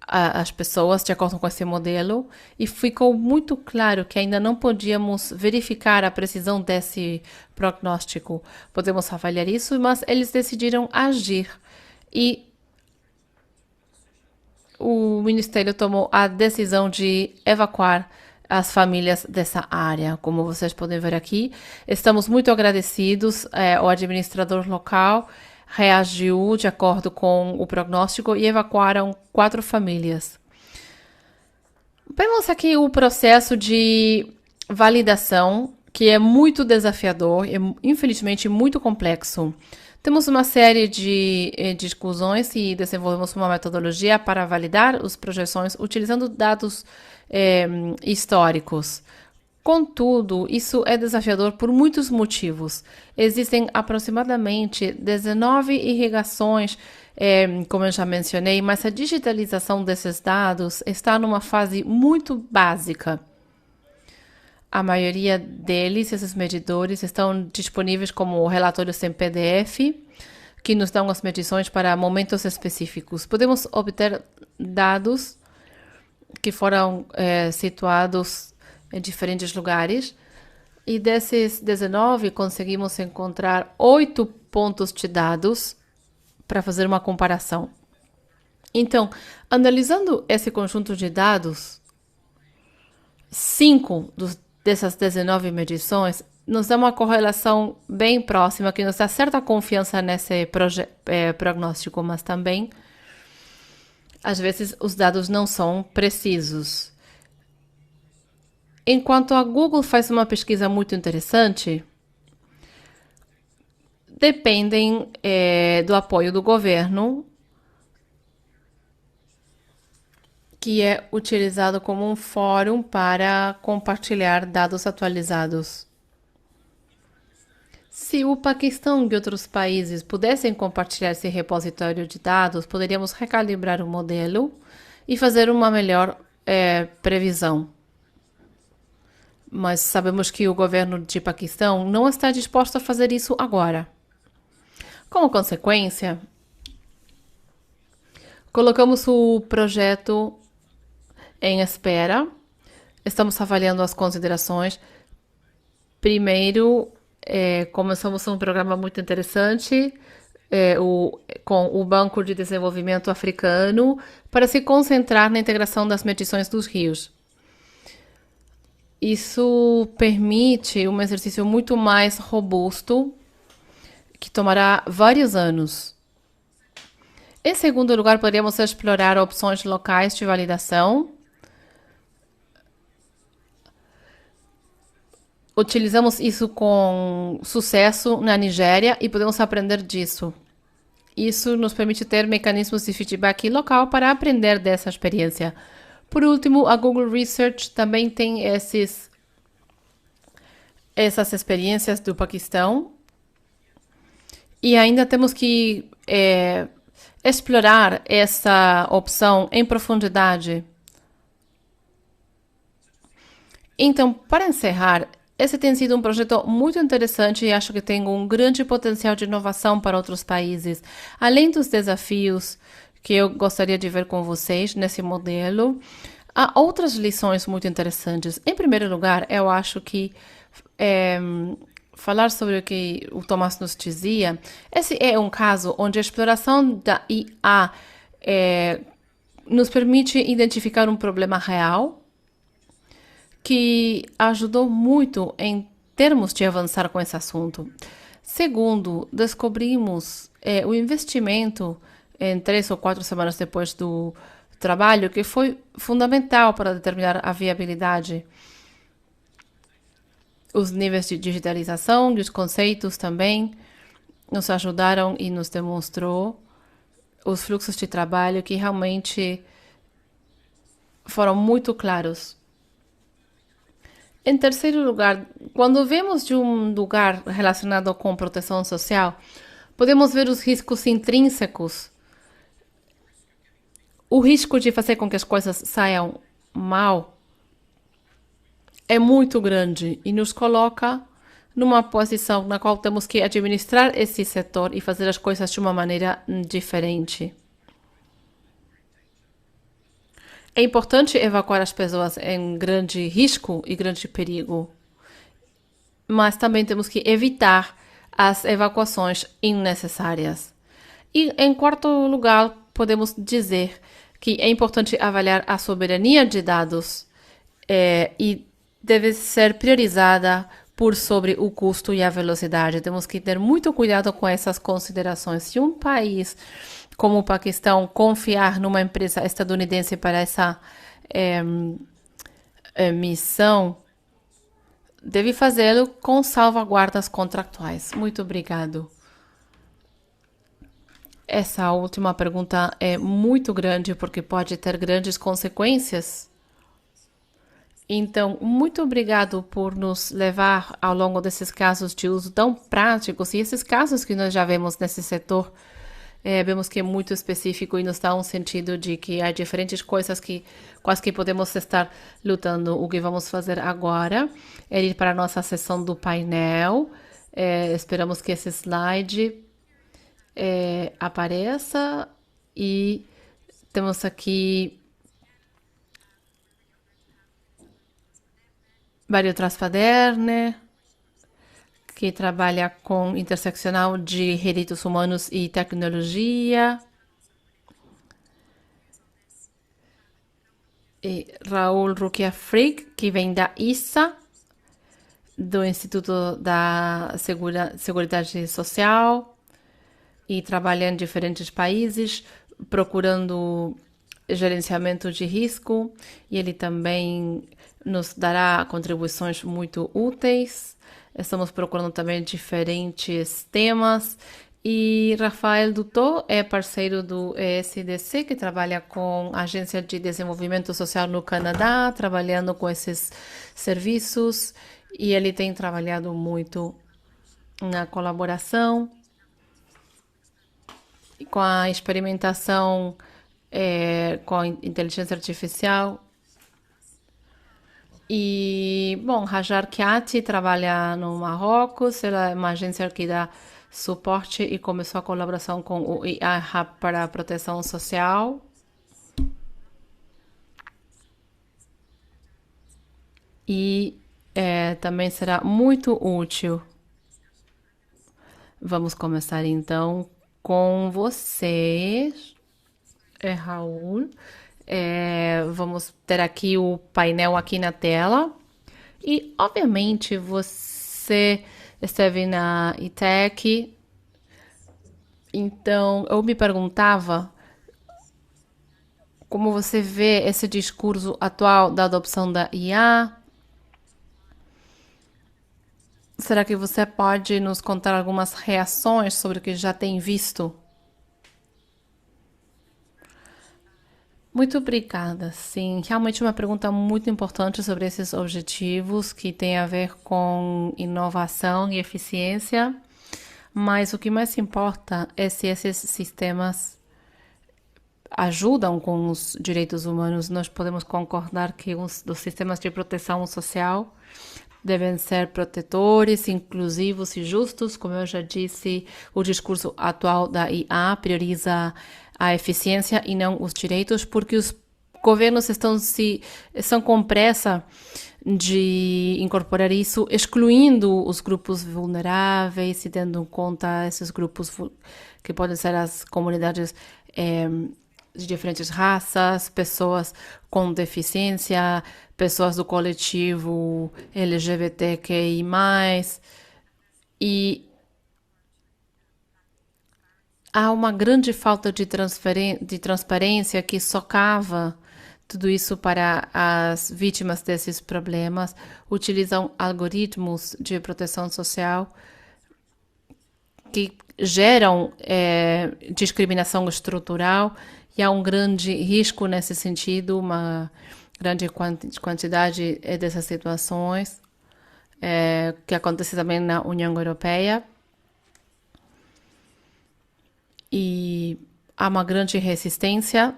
as pessoas de acordo com esse modelo e ficou muito claro que ainda não podíamos verificar a precisão desse prognóstico. Podemos avaliar isso, mas eles decidiram agir e o Ministério tomou a decisão de evacuar as famílias dessa área. Como vocês podem ver aqui, estamos muito agradecidos. O administrador local reagiu de acordo com o prognóstico e evacuaram 4 famílias. Vemos aqui o processo de validação, que é muito desafiador e, infelizmente, muito complexo. Temos uma série de discussões e desenvolvemos uma metodologia para validar as projeções utilizando dados históricos. Contudo, isso é desafiador por muitos motivos. Existem aproximadamente 19 irrigações, como eu já mencionei, mas a digitalização desses dados está numa fase muito básica. A maioria deles, esses medidores, estão disponíveis como relatórios em PDF, que nos dão as medições para momentos específicos. Podemos obter dados que foram situados em diferentes lugares, e desses 19 conseguimos encontrar 8 pontos de dados para fazer uma comparação. Então, analisando esse conjunto de dados, 5 dessas 19 medições nos dá uma correlação bem próxima, que nos dá certa confiança nesse prognóstico, mas também, às vezes, os dados não são precisos. Enquanto a Google faz uma pesquisa muito interessante, dependem do apoio do governo, que é utilizado como um fórum para compartilhar dados atualizados. Se o Paquistão e outros países pudessem compartilhar esse repositório de dados, poderíamos recalibrar o modelo e fazer uma melhor previsão. Mas sabemos que o governo de Paquistão não está disposto a fazer isso agora. Como consequência, colocamos o projeto em espera. Estamos avaliando as considerações. Primeiro, começamos um programa muito interessante com o Banco de Desenvolvimento Africano para se concentrar na integração das medições dos rios. Isso permite um exercício muito mais robusto que tomará vários anos. Em segundo lugar, poderíamos explorar opções locais de validação. Utilizamos isso com sucesso na Nigéria e podemos aprender disso. Isso nos permite ter mecanismos de feedback local para aprender dessa experiência. Por último, a Google Research também tem essas experiências do Paquistão. E ainda temos que explorar essa opção em profundidade. Então, para encerrar, esse tem sido um projeto muito interessante e acho que tem um grande potencial de inovação para outros países. Além dos desafios que eu gostaria de ver com vocês nesse modelo, há outras lições muito interessantes. Em primeiro lugar, eu acho que falar sobre o que o Tomás nos dizia, esse é um caso onde a exploração da IA nos permite identificar um problema real que ajudou muito em termos de avançar com esse assunto. Segundo, descobrimos o investimento em 3 ou 4 semanas depois do trabalho, que foi fundamental para determinar a viabilidade. Os níveis de digitalização e os conceitos também nos ajudaram e nos demonstrou os fluxos de trabalho que realmente foram muito claros. Em terceiro lugar, quando vemos de um lugar relacionado com proteção social, podemos ver os riscos intrínsecos. O risco de fazer com que as coisas saiam mal é muito grande e nos coloca numa posição na qual temos que administrar esse setor e fazer as coisas de uma maneira diferente. É importante evacuar as pessoas em grande risco e grande perigo, mas também temos que evitar as evacuações innecessárias. E, em quarto lugar, podemos dizer que é importante avaliar a soberania de dados e deve ser priorizada por sobre o custo e a velocidade. Temos que ter muito cuidado com essas considerações. Se um país como o Paquistão confiar numa empresa estadunidense para essa missão, deve fazê-lo com salvaguardas contratuais. Muito obrigado. Essa última pergunta é muito grande porque pode ter grandes consequências. Então, muito obrigado por nos levar ao longo desses casos de uso tão práticos e esses casos que nós já vemos nesse setor. Vemos que é muito específico e nos dá um sentido de que há diferentes coisas com as que podemos estar lutando. O que vamos fazer agora é ir para a nossa sessão do painel. Esperamos que esse slide apareça e temos aqui Mario Traspaderne, que trabalha com interseccional de direitos humanos e tecnologia. E Raul Rukia Frick, que vem da ISA, do Instituto da Seguridade Social, e trabalha em diferentes países, procurando gerenciamento de risco, e ele também nos dará contribuições muito úteis. Estamos procurando também diferentes temas. E Rafael Dutô é parceiro do ESDC, que trabalha com a Agência de Desenvolvimento Social no Canadá, trabalhando com esses serviços. E ele tem trabalhado muito na colaboração, com a experimentação com a inteligência artificial. E, bom, Hajar Kiati trabalha no Marrocos, ela é uma agência que dá suporte e começou a colaboração com o IA Hub para a proteção social. E também será muito útil. Vamos começar então com vocês, Raul. Vamos ter aqui o painel aqui na tela. E, obviamente, você esteve na ITEC Então, eu me perguntava como você vê esse discurso atual da adopção da IA. Será que você pode nos contar algumas reações sobre o que já tem visto? Muito obrigada. Sim, realmente uma pergunta muito importante sobre esses objetivos que tem a ver com inovação e eficiência. Mas o que mais importa é se esses sistemas ajudam com os direitos humanos. Nós podemos concordar que os dos sistemas de proteção social devem ser protetores, inclusivos e justos. Como eu já disse, o discurso atual da IA prioriza a eficiência e não os direitos, porque os governos estão com pressa de incorporar isso, excluindo os grupos vulneráveis e tendo em conta esses grupos que podem ser as comunidades de diferentes raças, pessoas com deficiência, pessoas do coletivo LGBTQI+, e há uma grande falta de transparência que socava tudo isso para as vítimas desses problemas. Utilizam algoritmos de proteção social que geram discriminação estrutural e há um grande risco nesse sentido, uma grande quantidade dessas situações que acontece também na União Europeia. E há uma grande resistência.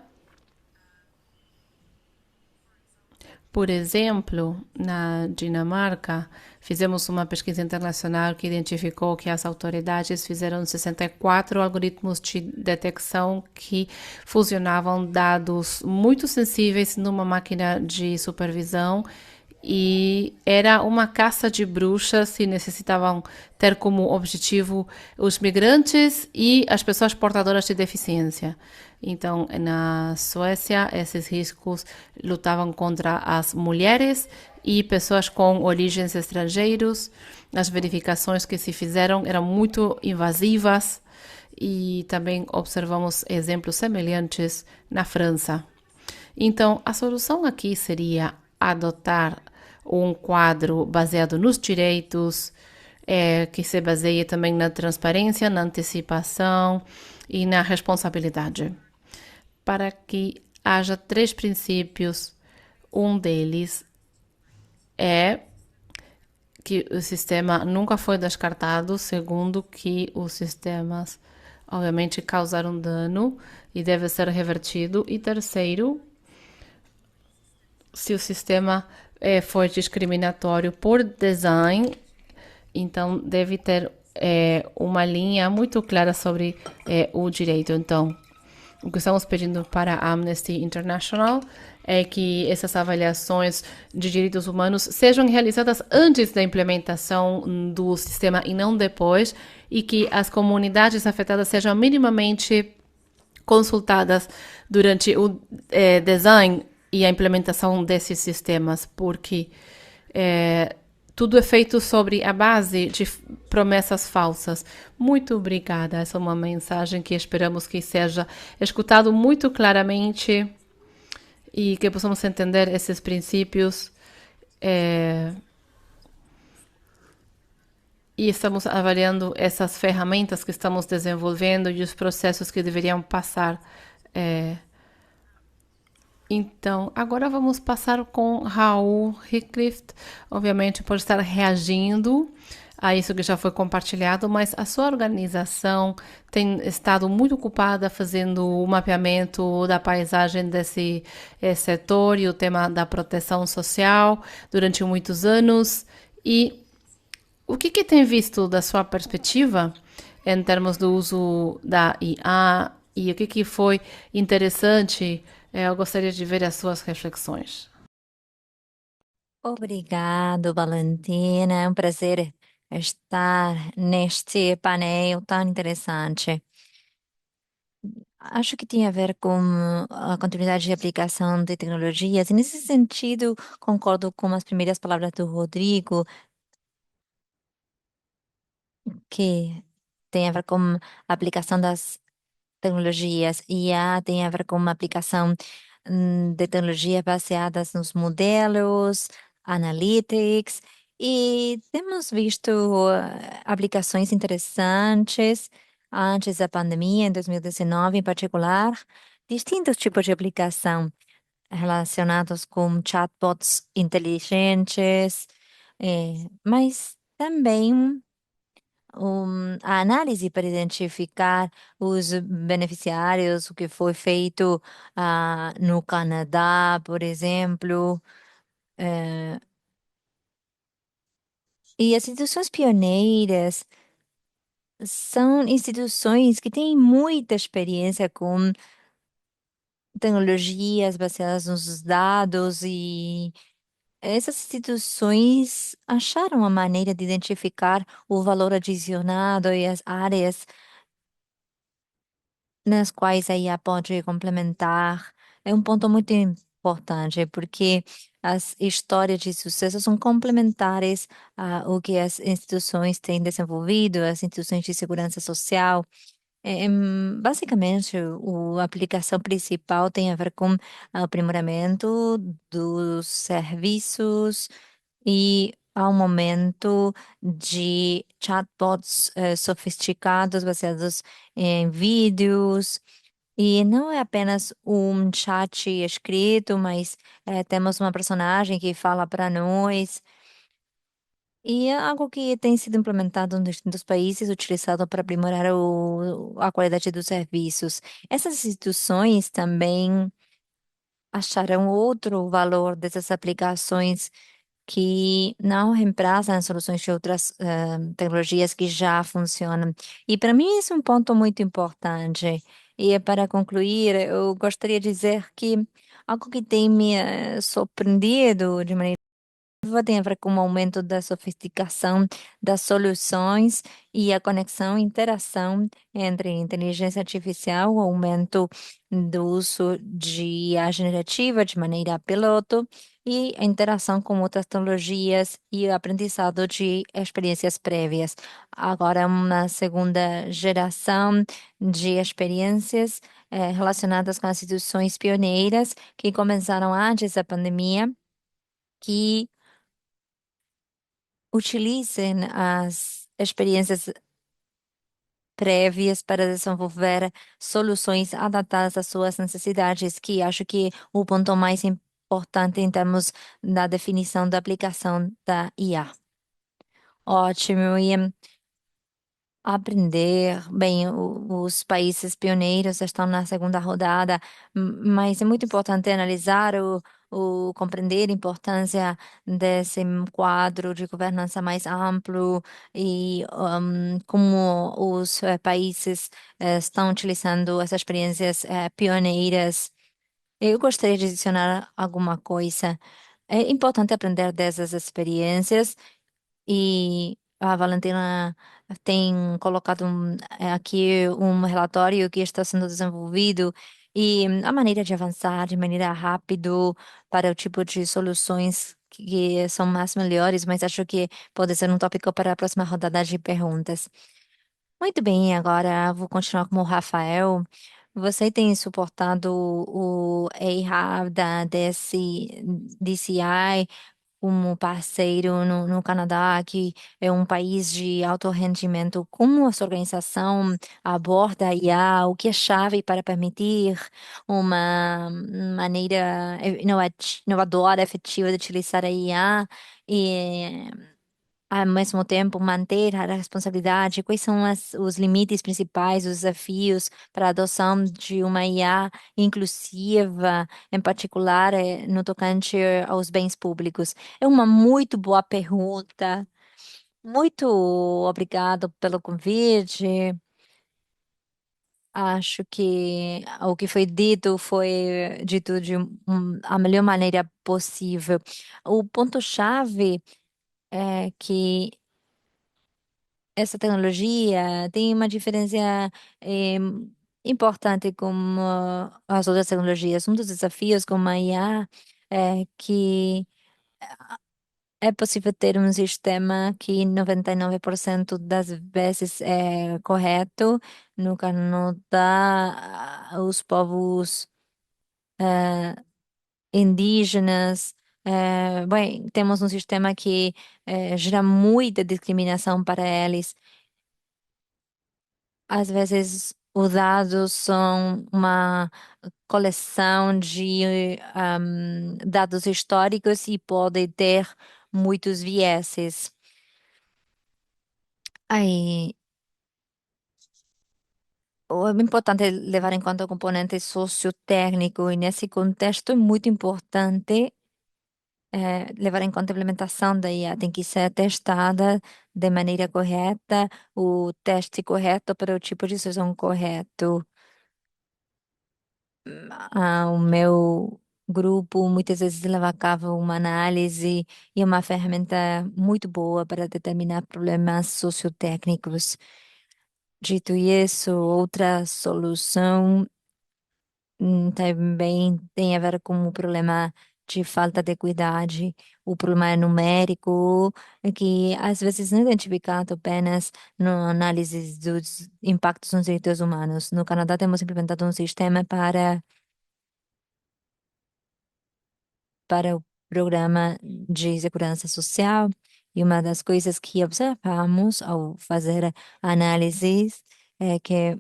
Por exemplo, na Dinamarca, fizemos uma pesquisa internacional que identificou que as autoridades fizeram 64 algoritmos de detecção que fusionavam dados muito sensíveis numa máquina de supervisão e era uma caça de bruxas e necessitavam ter como objetivo os migrantes e as pessoas portadoras de deficiência. Então, na Suécia, esses riscos lutavam contra as mulheres e pessoas com origens estrangeiros. As verificações que se fizeram eram muito invasivas e também observamos exemplos semelhantes na França. Então, a solução aqui seria adotar um quadro baseado nos direitos, que se baseie também na transparência, na antecipação e na responsabilidade, para que haja três princípios. Um deles é que o sistema nunca foi descartado, segundo que os sistemas obviamente causaram dano e deve ser revertido, e terceiro, se o sistema for discriminatório por design, então deve ter uma linha muito clara sobre o direito. Então, o que estamos pedindo para a Amnesty International é que essas avaliações de direitos humanos sejam realizadas antes da implementação do sistema e não depois, e que as comunidades afetadas sejam minimamente consultadas durante o design e a implementação desses sistemas, porque tudo é feito sobre a base de promessas falsas. Muito obrigada. Essa é uma mensagem que esperamos que seja escutado muito claramente e que possamos entender esses princípios. E estamos avaliando essas ferramentas que estamos desenvolvendo e os processos que deveriam passar. Então, agora vamos passar com Raul Hickliff, obviamente por estar reagindo a isso que já foi compartilhado, mas a sua organização tem estado muito ocupada fazendo o mapeamento da paisagem desse setor e o tema da proteção social durante muitos anos. E o que tem visto da sua perspectiva em termos do uso da IA e o que foi interessante? Eu gostaria de ver as suas reflexões. Obrigado, Valentina. É um prazer estar neste painel tão interessante. Acho que tem a ver com a continuidade de aplicação de tecnologias, e nesse sentido, concordo com as primeiras palavras do Rodrigo, que tem a ver com a aplicação das tecnologias. IA tem a ver com uma aplicação de tecnologia baseadas nos modelos, analytics, e temos visto aplicações interessantes antes da pandemia, em 2019 em particular, distintos tipos de aplicação relacionados com chatbots inteligentes, mas também a análise para identificar os beneficiários, o que foi feito no Canadá, por exemplo, e as instituições pioneiras são instituições que têm muita experiência com tecnologias baseadas nos dados e essas instituições acharam uma maneira de identificar o valor adicionado e as áreas nas quais a IA pode complementar. É um ponto muito importante, porque as histórias de sucesso são complementares ao que as instituições têm desenvolvido, as instituições de segurança social. Basicamente, a aplicação principal tem a ver com o aprimoramento dos serviços e ao momento de chatbots sofisticados baseados em vídeos. E não é apenas um chat escrito, mas temos uma personagem que fala para nós. E é algo que tem sido implementado em distintos países, utilizado para aprimorar a qualidade dos serviços. Essas instituições também acharam outro valor dessas aplicações que não reemplazam soluções de outras tecnologias que já funcionam. E para mim isso é um ponto muito importante. E para concluir, eu gostaria de dizer que algo que tem me surpreendido de maneira tem a ver com o aumento da sofisticação das soluções e a conexão e interação entre inteligência artificial, o aumento do uso de IA generativa de maneira piloto e a interação com outras tecnologias e o aprendizado de experiências prévias. Agora, uma segunda geração de experiências relacionadas com as instituições pioneiras que começaram antes da pandemia, que utilizem as experiências prévias para desenvolver soluções adaptadas às suas necessidades, que acho que o ponto mais importante em termos da definição da aplicação da IA. Ótimo. E aprender. Bem, os países pioneiros estão na segunda rodada, mas é muito importante analisar compreender a importância desse quadro de governança mais amplo e como os países estão utilizando essas experiências pioneiras. Eu gostaria de adicionar alguma coisa. É importante aprender dessas experiências e a Valentina tem colocado aqui um relatório que está sendo desenvolvido e a maneira de avançar de maneira rápida para o tipo de soluções que são mais melhores, mas acho que pode ser um tópico para a próxima rodada de perguntas. Muito bem, agora vou continuar com o Rafael. Você tem suportado o EIHA da DCI como parceiro no Canadá, que é um país de alto rendimento. Como a sua organização aborda a IA? O que é chave para permitir uma maneira inovadora, efetiva de utilizar a IA? E ao mesmo tempo manter a responsabilidade? Quais são os limites principais, os desafios para a adoção de uma IA inclusiva, em particular no tocante aos bens públicos? É uma muito boa pergunta. Muito obrigado pelo convite. Acho que o que foi dito foi dito de a melhor maneira possível. O ponto-chave é que essa tecnologia tem uma diferença eh, importante com as outras tecnologias. Um dos desafios com a IA é que é possível ter um sistema que 99% das vezes é correto. No Canadá, os povos indígenas, bem, temos um sistema que gera muita discriminação para eles. Às vezes, os dados são uma coleção de dados históricos e pode ter muitos vieses. Aí, é importante levar em conta o componente sociotécnico e nesse contexto é muito importante levar em conta a implementação da IA. Tem que ser testada de maneira correta, o teste correto para o tipo de solução correto. O meu grupo muitas vezes levava uma análise e uma ferramenta muito boa para determinar problemas sociotécnicos. Dito isso, outra solução também tem a ver com o problema de falta de equidade, o problema numérico, que às vezes não é identificado apenas na análise dos impactos nos direitos humanos. No Canadá, temos implementado um sistema para o programa de segurança social, e uma das coisas que observamos ao fazer análises é que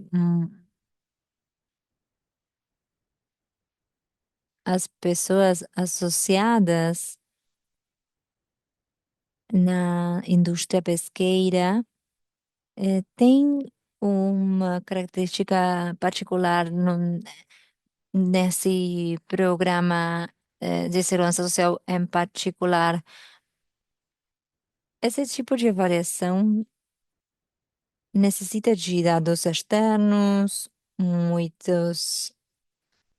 as pessoas associadas na indústria pesqueira têm uma característica particular nesse programa de segurança social em particular. Esse tipo de avaliação necessita de dados externos, muitos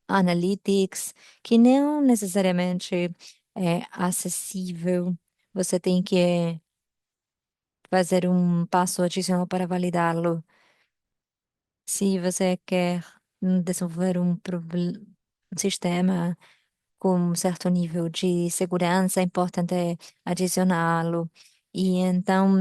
analytics, que não necessariamente é acessível. Você tem que fazer um passo adicional para validá-lo. Se você quer desenvolver um sistema com um certo nível de segurança, é importante adicioná-lo. E então,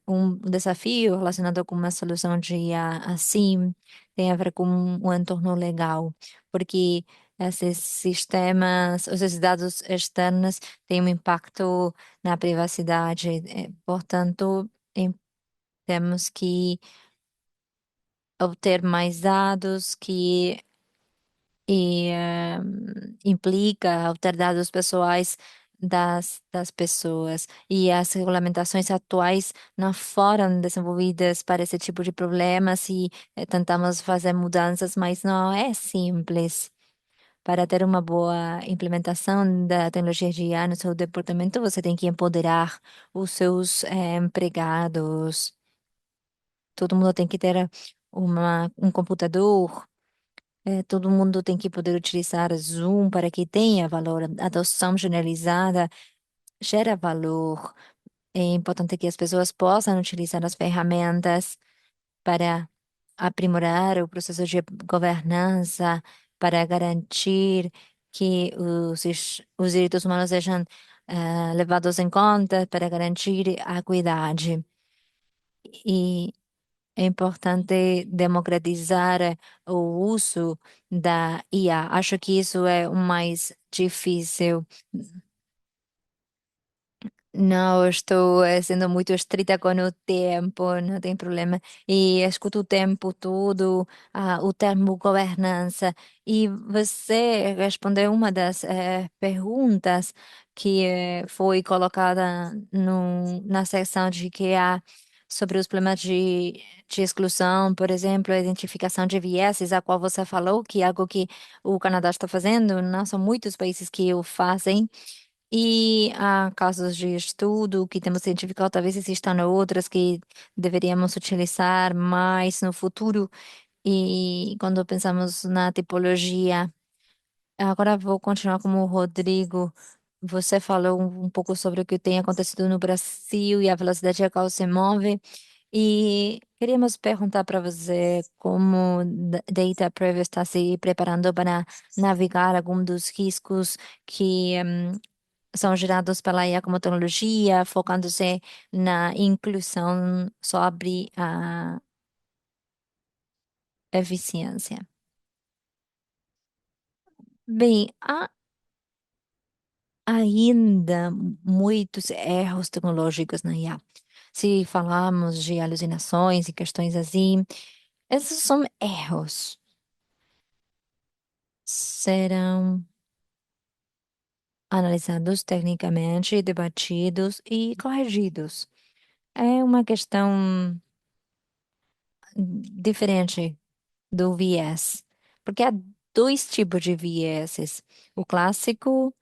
um desafio relacionado com uma solução de IA assim tem a ver com o entorno legal, porque esses sistemas, esses dados externos têm um impacto na privacidade. Portanto, temos que obter mais dados que implica obter dados pessoais das pessoas. E as regulamentações atuais não foram desenvolvidas para esse tipo de problemas e tentamos fazer mudanças, mas não é simples. Para ter uma boa implementação da tecnologia de IA no seu departamento, você tem que empoderar os seus empregados. Todo mundo tem que ter um computador. Todo mundo tem que poder utilizar Zoom para que tenha valor. A adoção generalizada gera valor. É importante que as pessoas possam utilizar as ferramentas para aprimorar o processo de governança, para garantir que os direitos humanos sejam levados em conta, para garantir a equidade. E é importante democratizar o uso da IA. Acho que isso é o mais difícil. Não, eu estou sendo muito estrita com o tempo, não tem problema. E escuto o tempo todo, o termo governança. E você respondeu uma das perguntas que foi colocada na seção de QA sobre os problemas de exclusão, por exemplo, a identificação de vieses, a qual você falou, que é algo que o Canadá está fazendo. Não são muitos países que o fazem. E há casos de estudo que temos identificado, talvez existam outras que deveríamos utilizar mais no futuro. E quando pensamos na tipologia, agora vou continuar como o Rodrigo. Você falou um pouco sobre o que tem acontecido no Brasil e a velocidade a qual se move. E queríamos perguntar para você como Data Prev está se preparando para navegar algum dos riscos que são gerados pela IA como tecnologia, focando-se na inclusão sobre a eficiência. Bem, há ainda muitos erros tecnológicos na IA. Se falarmos de alucinações e questões assim, esses são erros. Serão analisados tecnicamente, debatidos e corrigidos. É uma questão diferente do viés, porque há dois tipos de vieses. O clássico,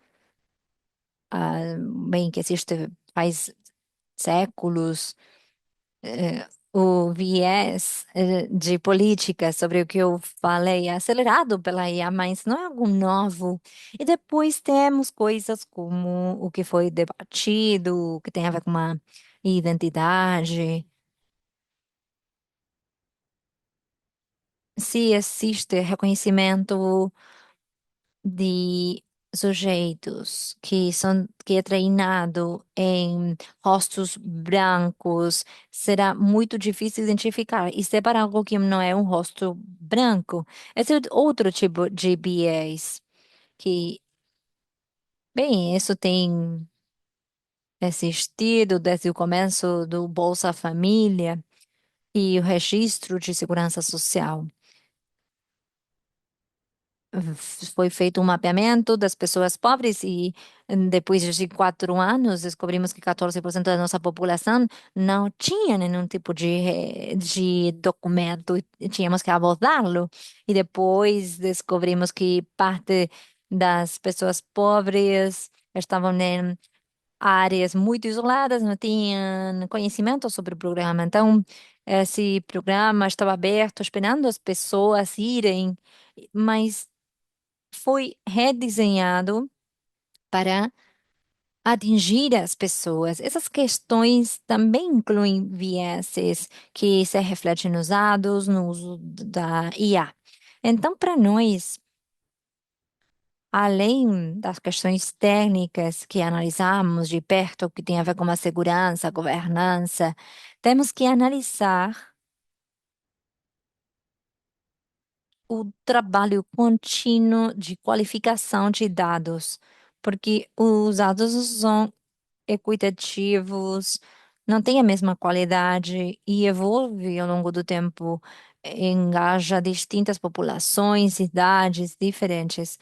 bem, que existe faz séculos, o viés de política sobre o que eu falei, é acelerado pela IA, mas não é algo novo. E depois temos coisas como o que foi debatido, que tem a ver com uma identidade. Se existe reconhecimento de sujeitos que é treinado em rostos brancos, será muito difícil identificar e separar algo que não é um rosto branco. Esse é outro tipo de biais que, bem, isso tem existido desde o começo do Bolsa Família e o registro de segurança social. Foi feito um mapeamento das pessoas pobres e depois de 4 anos descobrimos que 14% da nossa população não tinha nenhum tipo de documento e tínhamos que abordá-lo. E depois descobrimos que parte das pessoas pobres estavam em áreas muito isoladas, não tinham conhecimento sobre o programa. Então, esse programa estava aberto, esperando as pessoas irem, mas foi redesenhado para atingir as pessoas. Essas questões também incluem vieses que se refletem nos dados, no uso da IA. Então, para nós, além das questões técnicas que analisamos de perto, que tem a ver com a segurança, a governança, temos que analisar o trabalho contínuo de qualificação de dados, porque os dados são equitativos, não têm a mesma qualidade e evolve ao longo do tempo, engaja distintas populações, idades diferentes.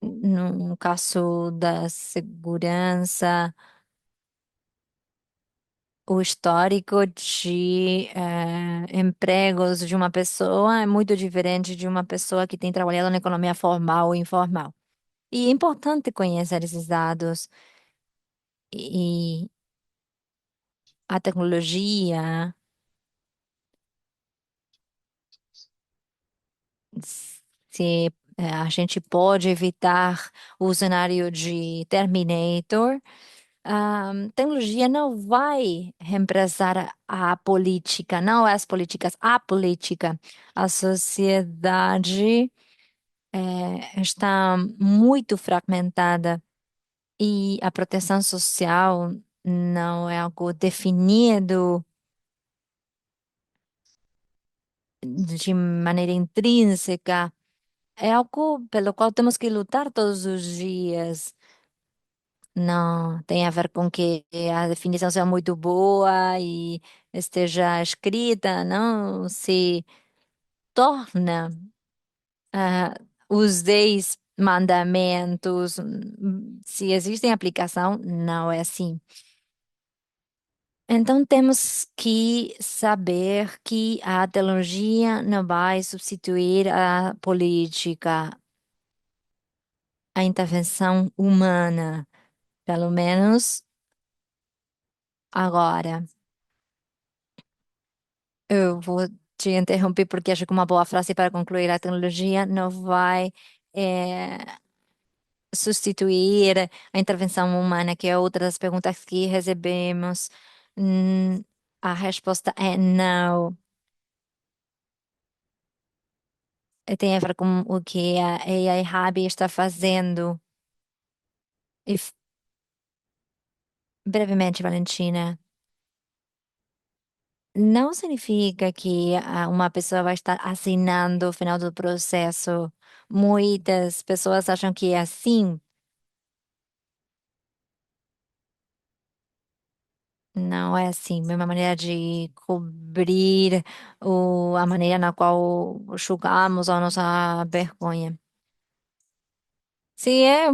No caso da segurança, o histórico de empregos de uma pessoa é muito diferente de uma pessoa que tem trabalhado na economia formal ou informal. E é importante conhecer esses dados e a tecnologia. Se a gente pode evitar o cenário de Terminator, a tecnologia não vai reemplazar a política, não as políticas, a política. A sociedade está muito fragmentada e a proteção social não é algo definido de maneira intrínseca. É algo pelo qual temos que lutar todos os dias. Não, tem a ver com que a definição seja muito boa e esteja escrita, não se torna os 10 mandamentos. Se existem aplicação, não é assim. Então temos que saber que a tecnologia não vai substituir a política, a intervenção humana, pelo menos agora. Eu vou te interromper porque acho que uma boa frase para concluir: a tecnologia não vai eh, substituir a intervenção humana, que é outra das perguntas que recebemos. Hum, a resposta é não. Tem a ver com o que a AI Hub está fazendo. E brevemente, Valentina, não significa que uma pessoa vai estar assinando o final do processo. Muitas pessoas acham que é assim. Não é assim, mesma maneira de cobrir a maneira na qual julgamos a nossa vergonha. Sim, é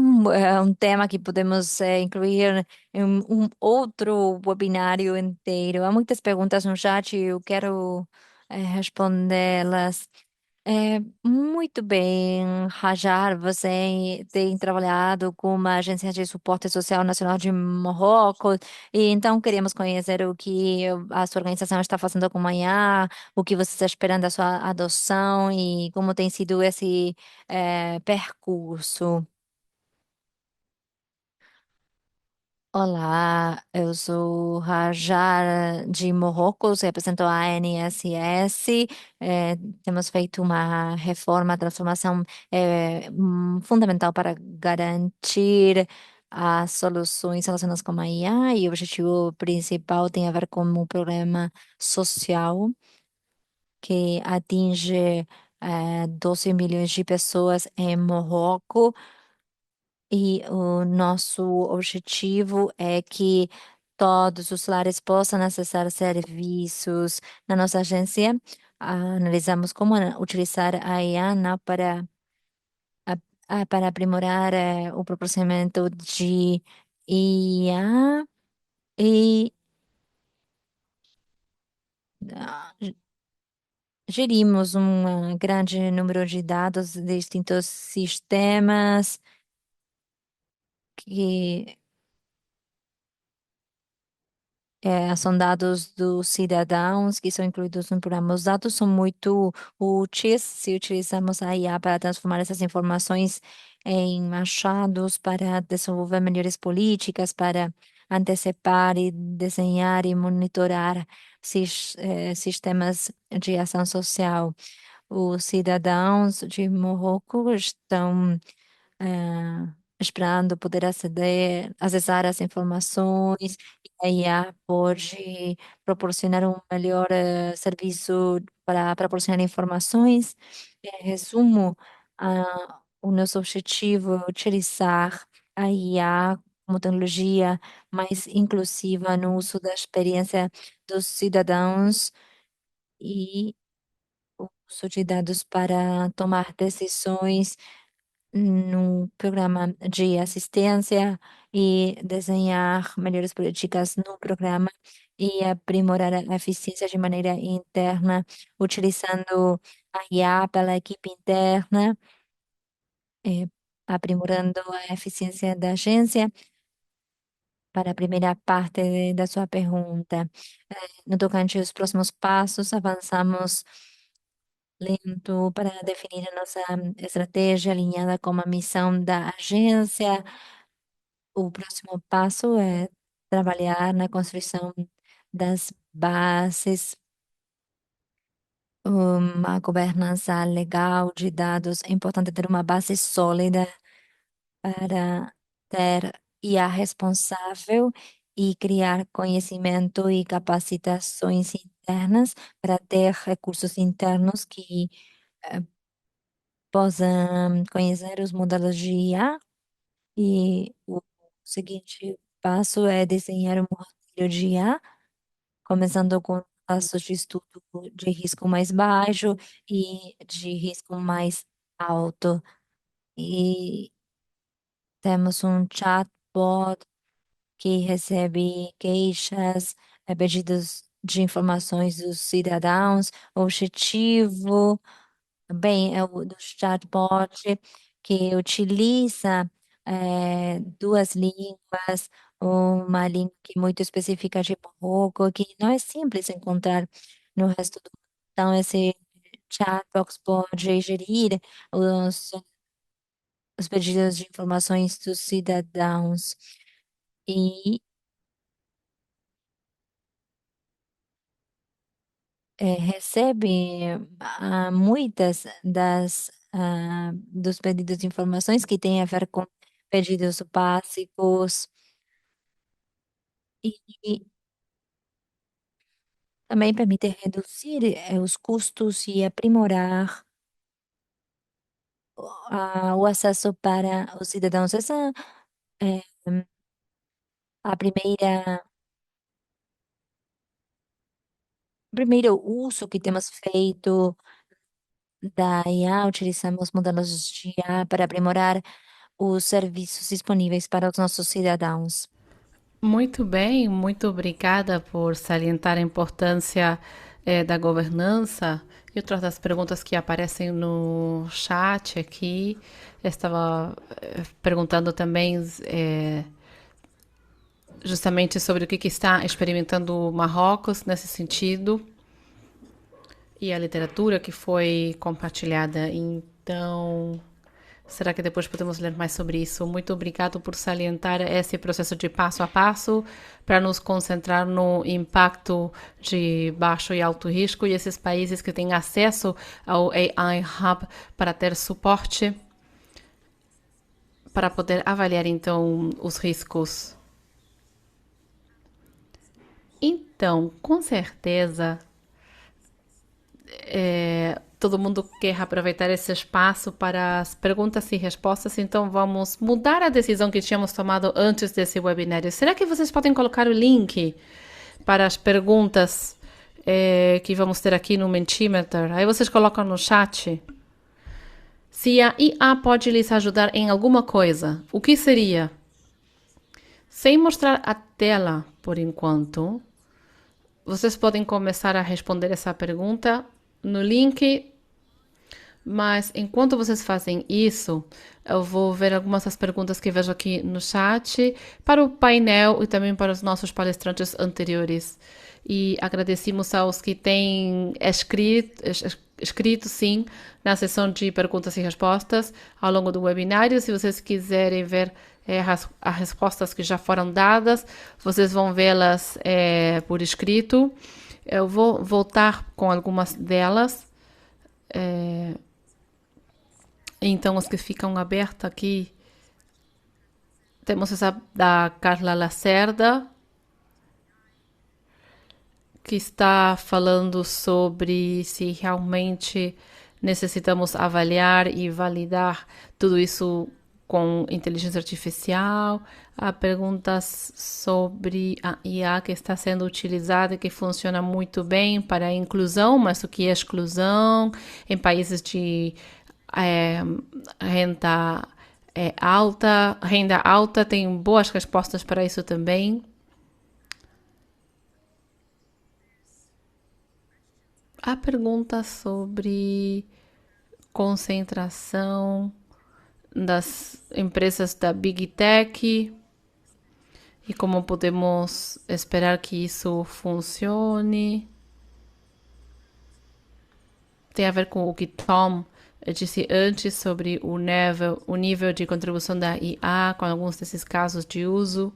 um tema que podemos incluir em um outro webinário inteiro. Há muitas perguntas no chat e eu quero respondê-las. Muito bem, Rajar, você tem trabalhado com uma agência de suporte social nacional de Marrocos, e então queríamos conhecer o que a sua organização está fazendo com a IA, o que você está esperando da sua adoção e como tem sido esse percurso. Olá, eu sou Rajar de Marrocos, represento a ANSS. Temos feito uma reforma, transformação fundamental para garantir as soluções relacionadas com a IA e o objetivo principal tem a ver com um programa social que atinge 12 milhões de pessoas em Marrocos e o nosso objetivo é que todos os lares possam acessar serviços na nossa agência. Analisamos como utilizar a IANA a- para aprimorar o proporcionamento de IA e ah, gerimos um grande número de dados de distintos sistemas que são dados dos cidadãos que são incluídos no programa. Os dados são muito úteis se utilizamos a IA para transformar essas informações em achados, para desenvolver melhores políticas, para antecipar e desenhar e monitorar sistemas de ação social. Os cidadãos de Marrocos estão esperando poder acessar as informações, e a IA pode proporcionar um melhor serviço para proporcionar informações. Em resumo, o nosso objetivo é utilizar a IA como tecnologia mais inclusiva no uso da experiência dos cidadãos e o uso de dados para tomar decisões no programa de assistência e desenhar melhores políticas no programa e aprimorar a eficiência de maneira interna, utilizando a IA pela equipe interna, eh, aprimorando a eficiência da agência. Para a primeira parte da sua pergunta, no tocante aos próximos passos, avançamos lento para definir a nossa estratégia alinhada com a missão da agência. O próximo passo é trabalhar na construção das bases, uma governança legal de dados. É importante ter uma base sólida para ter IA responsável e criar conhecimento e capacitações internas para ter recursos internos que possam conhecer os modelos de IA. E o seguinte passo é desenhar um roteiro de IA, começando com passos de estudo de risco mais baixo e de risco mais alto. E temos um chatbot que recebe queixas, pedidos de informações dos cidadãos. O objetivo bem, é o do chatbot que utiliza duas línguas, uma língua que é muito específica de Marrocos, que não é simples encontrar no resto do mundo. Então, esse chatbot pode gerir os, os pedidos de informações dos cidadãos e recebe muitas dos pedidos de informações que têm a ver com pedidos básicos e também permite reduzir os custos e aprimorar o acesso para os cidadãos. Essa é a primeiro uso que temos feito da IA, utilizamos modelos de IA para aprimorar os serviços disponíveis para os nossos cidadãos. Muito bem, muito obrigada por salientar a importância da governança. E outras das perguntas que aparecem no chat aqui, eu estava perguntando também justamente sobre o que está experimentando Marrocos nesse sentido e a literatura que foi compartilhada. Então, será que depois podemos ler mais sobre isso? Muito obrigado por salientar esse processo de passo a passo para nos concentrar no impacto de baixo e alto risco e esses países que têm acesso ao AI Hub para ter suporte para poder avaliar então os riscos. Então, com certeza, todo mundo quer aproveitar esse espaço para as perguntas e respostas, então vamos mudar a decisão que tínhamos tomado antes desse webinário. Será que vocês podem colocar o link para as perguntas que vamos ter aqui no Mentimeter? Aí vocês colocam no chat. Se a IA pode lhes ajudar em alguma coisa, o que seria? Sem mostrar a tela por enquanto, vocês podem começar a responder essa pergunta no link, mas enquanto vocês fazem isso, eu vou ver algumas das perguntas que vejo aqui no chat para o painel e também para os nossos palestrantes anteriores. E agradecemos aos que têm escrito sim, na sessão de perguntas e respostas ao longo do webinário. Se vocês quiserem ver as respostas que já foram dadas, vocês vão vê-las por escrito. Eu vou voltar com algumas delas. Então, as que ficam abertas aqui, temos essa da Carla Lacerda, que está falando sobre se realmente necessitamos avaliar e validar tudo isso com inteligência artificial. Há perguntas sobre a IA que está sendo utilizada e que funciona muito bem para a inclusão, mas o que é exclusão em países de renda alta, tem boas respostas para isso também. A pergunta sobre concentração das empresas da Big Tech e como podemos esperar que isso funcione. Tem a ver com o que Tom disse antes sobre o nível de contribuição da IA com alguns desses casos de uso.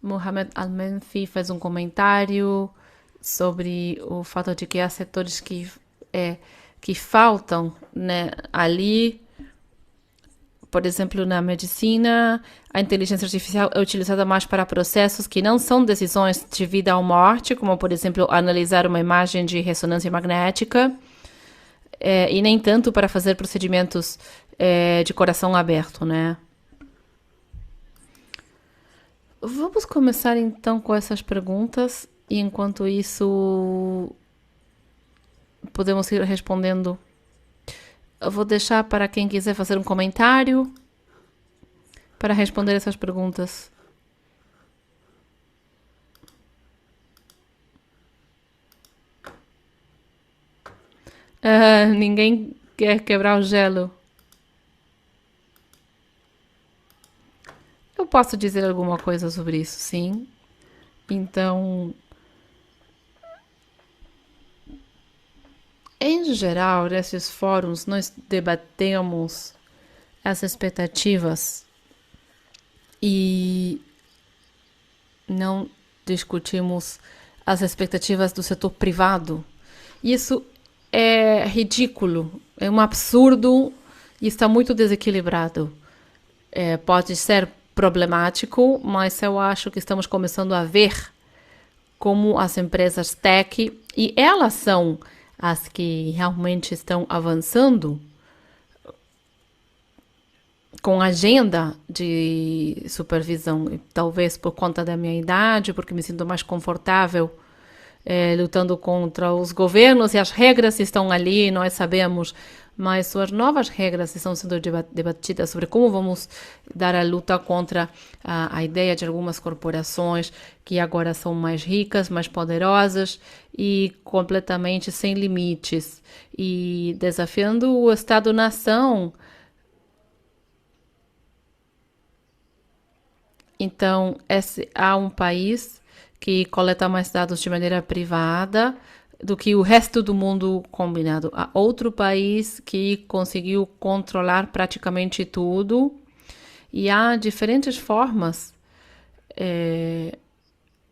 Mohamed Al-Menfi fez um comentário sobre o fato de que há setores que faltam, né, ali. Por exemplo, na medicina, a inteligência artificial é utilizada mais para processos que não são decisões de vida ou morte, como, por exemplo, analisar uma imagem de ressonância magnética, e nem tanto para fazer procedimentos de coração aberto, né? Vamos começar, então, com essas perguntas, e enquanto isso, podemos ir respondendo. Eu vou deixar para quem quiser fazer um comentário para responder essas perguntas. Ninguém quer quebrar o gelo. Eu posso dizer alguma coisa sobre isso, sim. Então, em geral, nesses fóruns, nós debatemos as expectativas e não discutimos as expectativas do setor privado. Isso é ridículo, é um absurdo e está muito desequilibrado. pode ser problemático, mas eu acho que estamos começando a ver como as empresas tech, e elas são as que realmente estão avançando com agenda de supervisão, e talvez por conta da minha idade, porque me sinto mais confortável lutando contra os governos, e as regras estão ali, nós sabemos, mas suas novas regras estão sendo debatidas sobre como vamos dar a luta contra a ideia de algumas corporações que agora são mais ricas, mais poderosas e completamente sem limites, e desafiando o Estado-nação. Então, há um país que coleta mais dados de maneira privada do que o resto do mundo combinado. Há outro país que conseguiu controlar praticamente tudo, e há diferentes formas.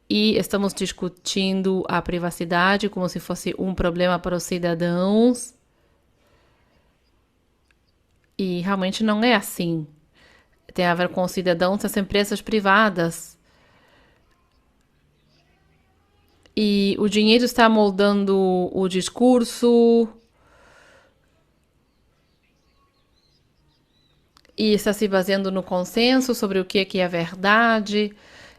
E estamos discutindo a privacidade como se fosse um problema para os cidadãos. E realmente não é assim. Tem a ver com os cidadãos das empresas privadas. E o dinheiro está moldando o discurso e está se baseando no consenso sobre o que é verdade.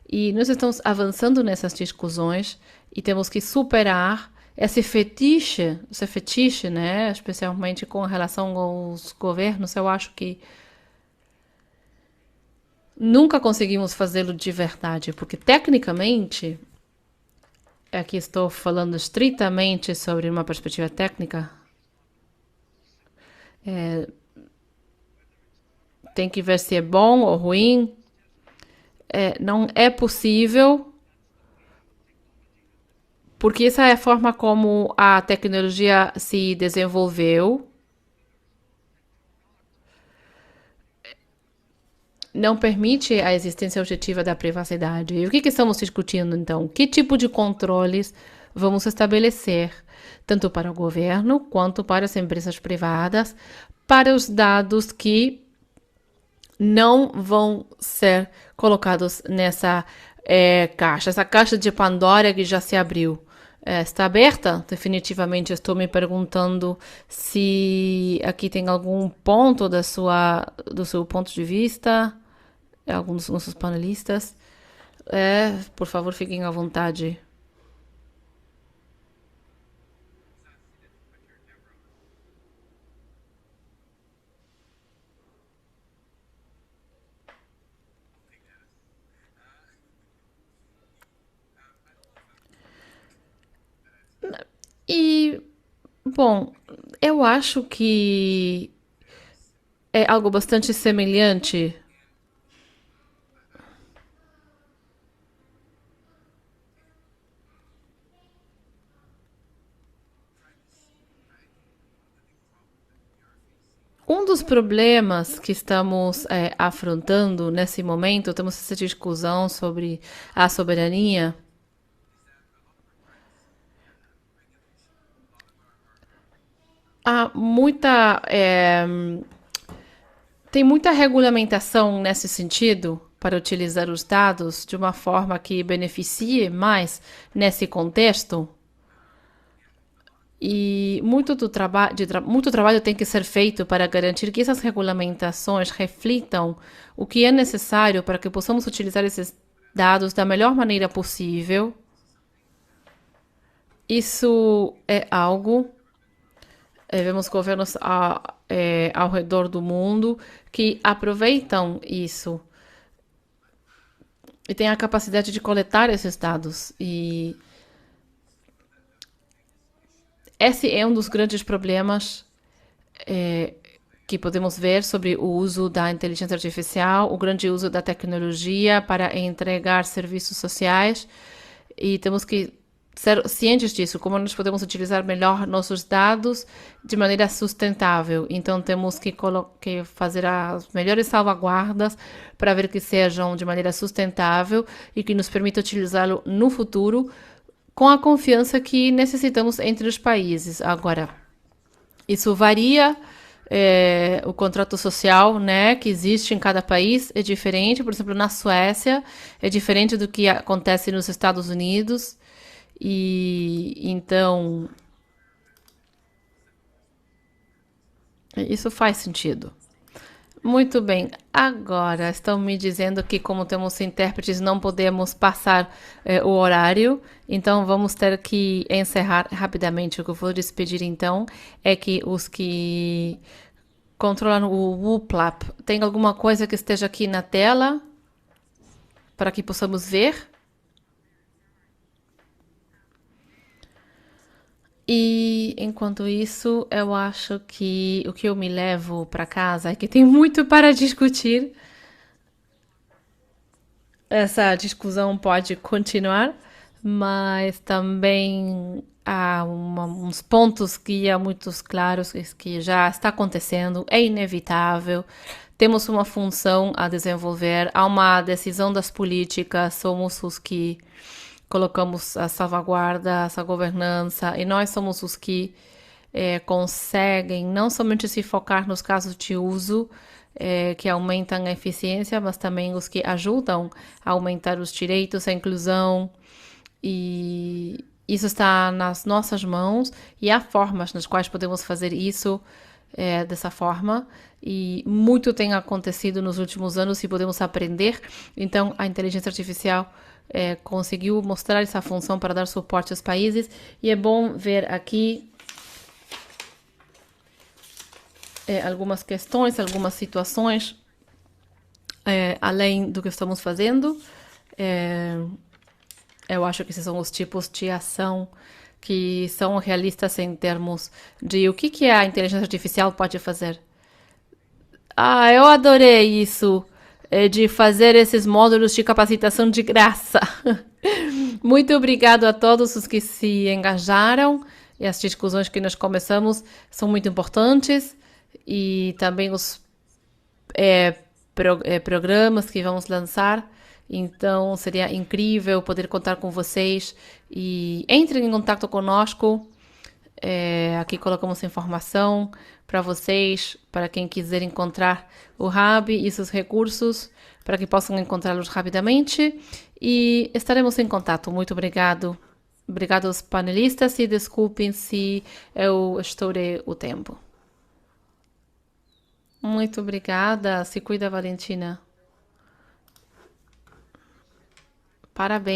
E nós estamos avançando nessas discussões e temos que superar esse fetiche, né? Especialmente com relação aos governos. Eu acho que nunca conseguimos fazê-lo de verdade, porque tecnicamente, aqui estou falando estritamente sobre uma perspectiva técnica, tem que ver se é bom ou ruim. Não é possível, porque essa é a forma como a tecnologia se desenvolveu. Não permite a existência objetiva da privacidade. E o que estamos discutindo, então? Que tipo de controles vamos estabelecer, tanto para o governo quanto para as empresas privadas, para os dados que não vão ser colocados nessa caixa, essa caixa de Pandora que já se abriu. Está aberta? Definitivamente estou me perguntando se aqui tem algum ponto do seu ponto de vista, alguns dos nossos panelistas. Por favor, fiquem à vontade. E, bom, eu acho que é algo bastante semelhante. Um dos problemas que estamos afrontando nesse momento, temos essa discussão sobre a soberania. Há tem muita regulamentação nesse sentdo para utilizar os dados de uma forma que beneficie mais nesse contexto. E muito trabalho tem que ser feito para garantir que essas regulamentações reflitam o que é necessário para que possamos utilizar esses dados da melhor maneira possível. Isso é algo. Vemos governos ao redor do mundo que aproveitam isso e têm a capacidade de coletar esses dados. E esse é um dos grandes problemas que podemos ver sobre o uso da inteligência artificial, o grande uso da tecnologia para entregar serviços sociais, e temos que ser cientes disso, como nós podemos utilizar melhor nossos dados de maneira sustentável. Então, temos que fazer as melhores salvaguardas para ver que sejam de maneira sustentável e que nos permita utilizá-lo no futuro com a confiança que necessitamos entre os países. Agora, isso varia O contrato social, né, que existe em cada país é diferente. Por exemplo, na Suécia é diferente do que acontece nos Estados Unidos. E então isso faz sentido. Muito bem. Agora estão me dizendo que, como temos intérpretes, não podemos passar o horário. Então vamos ter que encerrar rapidamente. O que eu vou despedir então é que os que controlam o WUPLAP, tem alguma coisa que esteja aqui na tela para que possamos ver? E enquanto isso, eu acho que o que eu me levo para casa é que tem muito para discutir. Essa discussão pode continuar, mas também há uns pontos que há muitos claros que já está acontecendo, é inevitável. Temos uma função a desenvolver, há uma decisão das políticas, somos os que colocamos a salvaguarda, essa governança, e nós somos os que conseguem não somente se focar nos casos de uso que aumentam a eficiência, mas também os que ajudam a aumentar os direitos, a inclusão, e isso está nas nossas mãos e há formas nas quais podemos fazer isso dessa forma. E muito tem acontecido nos últimos anos e podemos aprender. Então, a inteligência artificial conseguiu mostrar essa função para dar suporte aos países. E é bom ver aqui algumas questões, algumas situações, além do que estamos fazendo. Eu acho que esses são os tipos de ação que são realistas em termos de o que a inteligência artificial pode fazer. Ah, eu adorei isso, de fazer esses módulos de capacitação de graça. Muito obrigado a todos os que se engajaram e as discussões que nós começamos são muito importantes e também os programas que vamos lançar. Então, seria incrível poder contar com vocês e entrem em contato conosco. Aqui colocamos informação para vocês, para quem quiser encontrar o Hub e seus recursos, para que possam encontrá-los rapidamente. E estaremos em contato. Muito obrigado. Obrigado aos panelistas e desculpem se eu estourei o tempo. Muito obrigada. Se cuida, Valentina. Parabéns.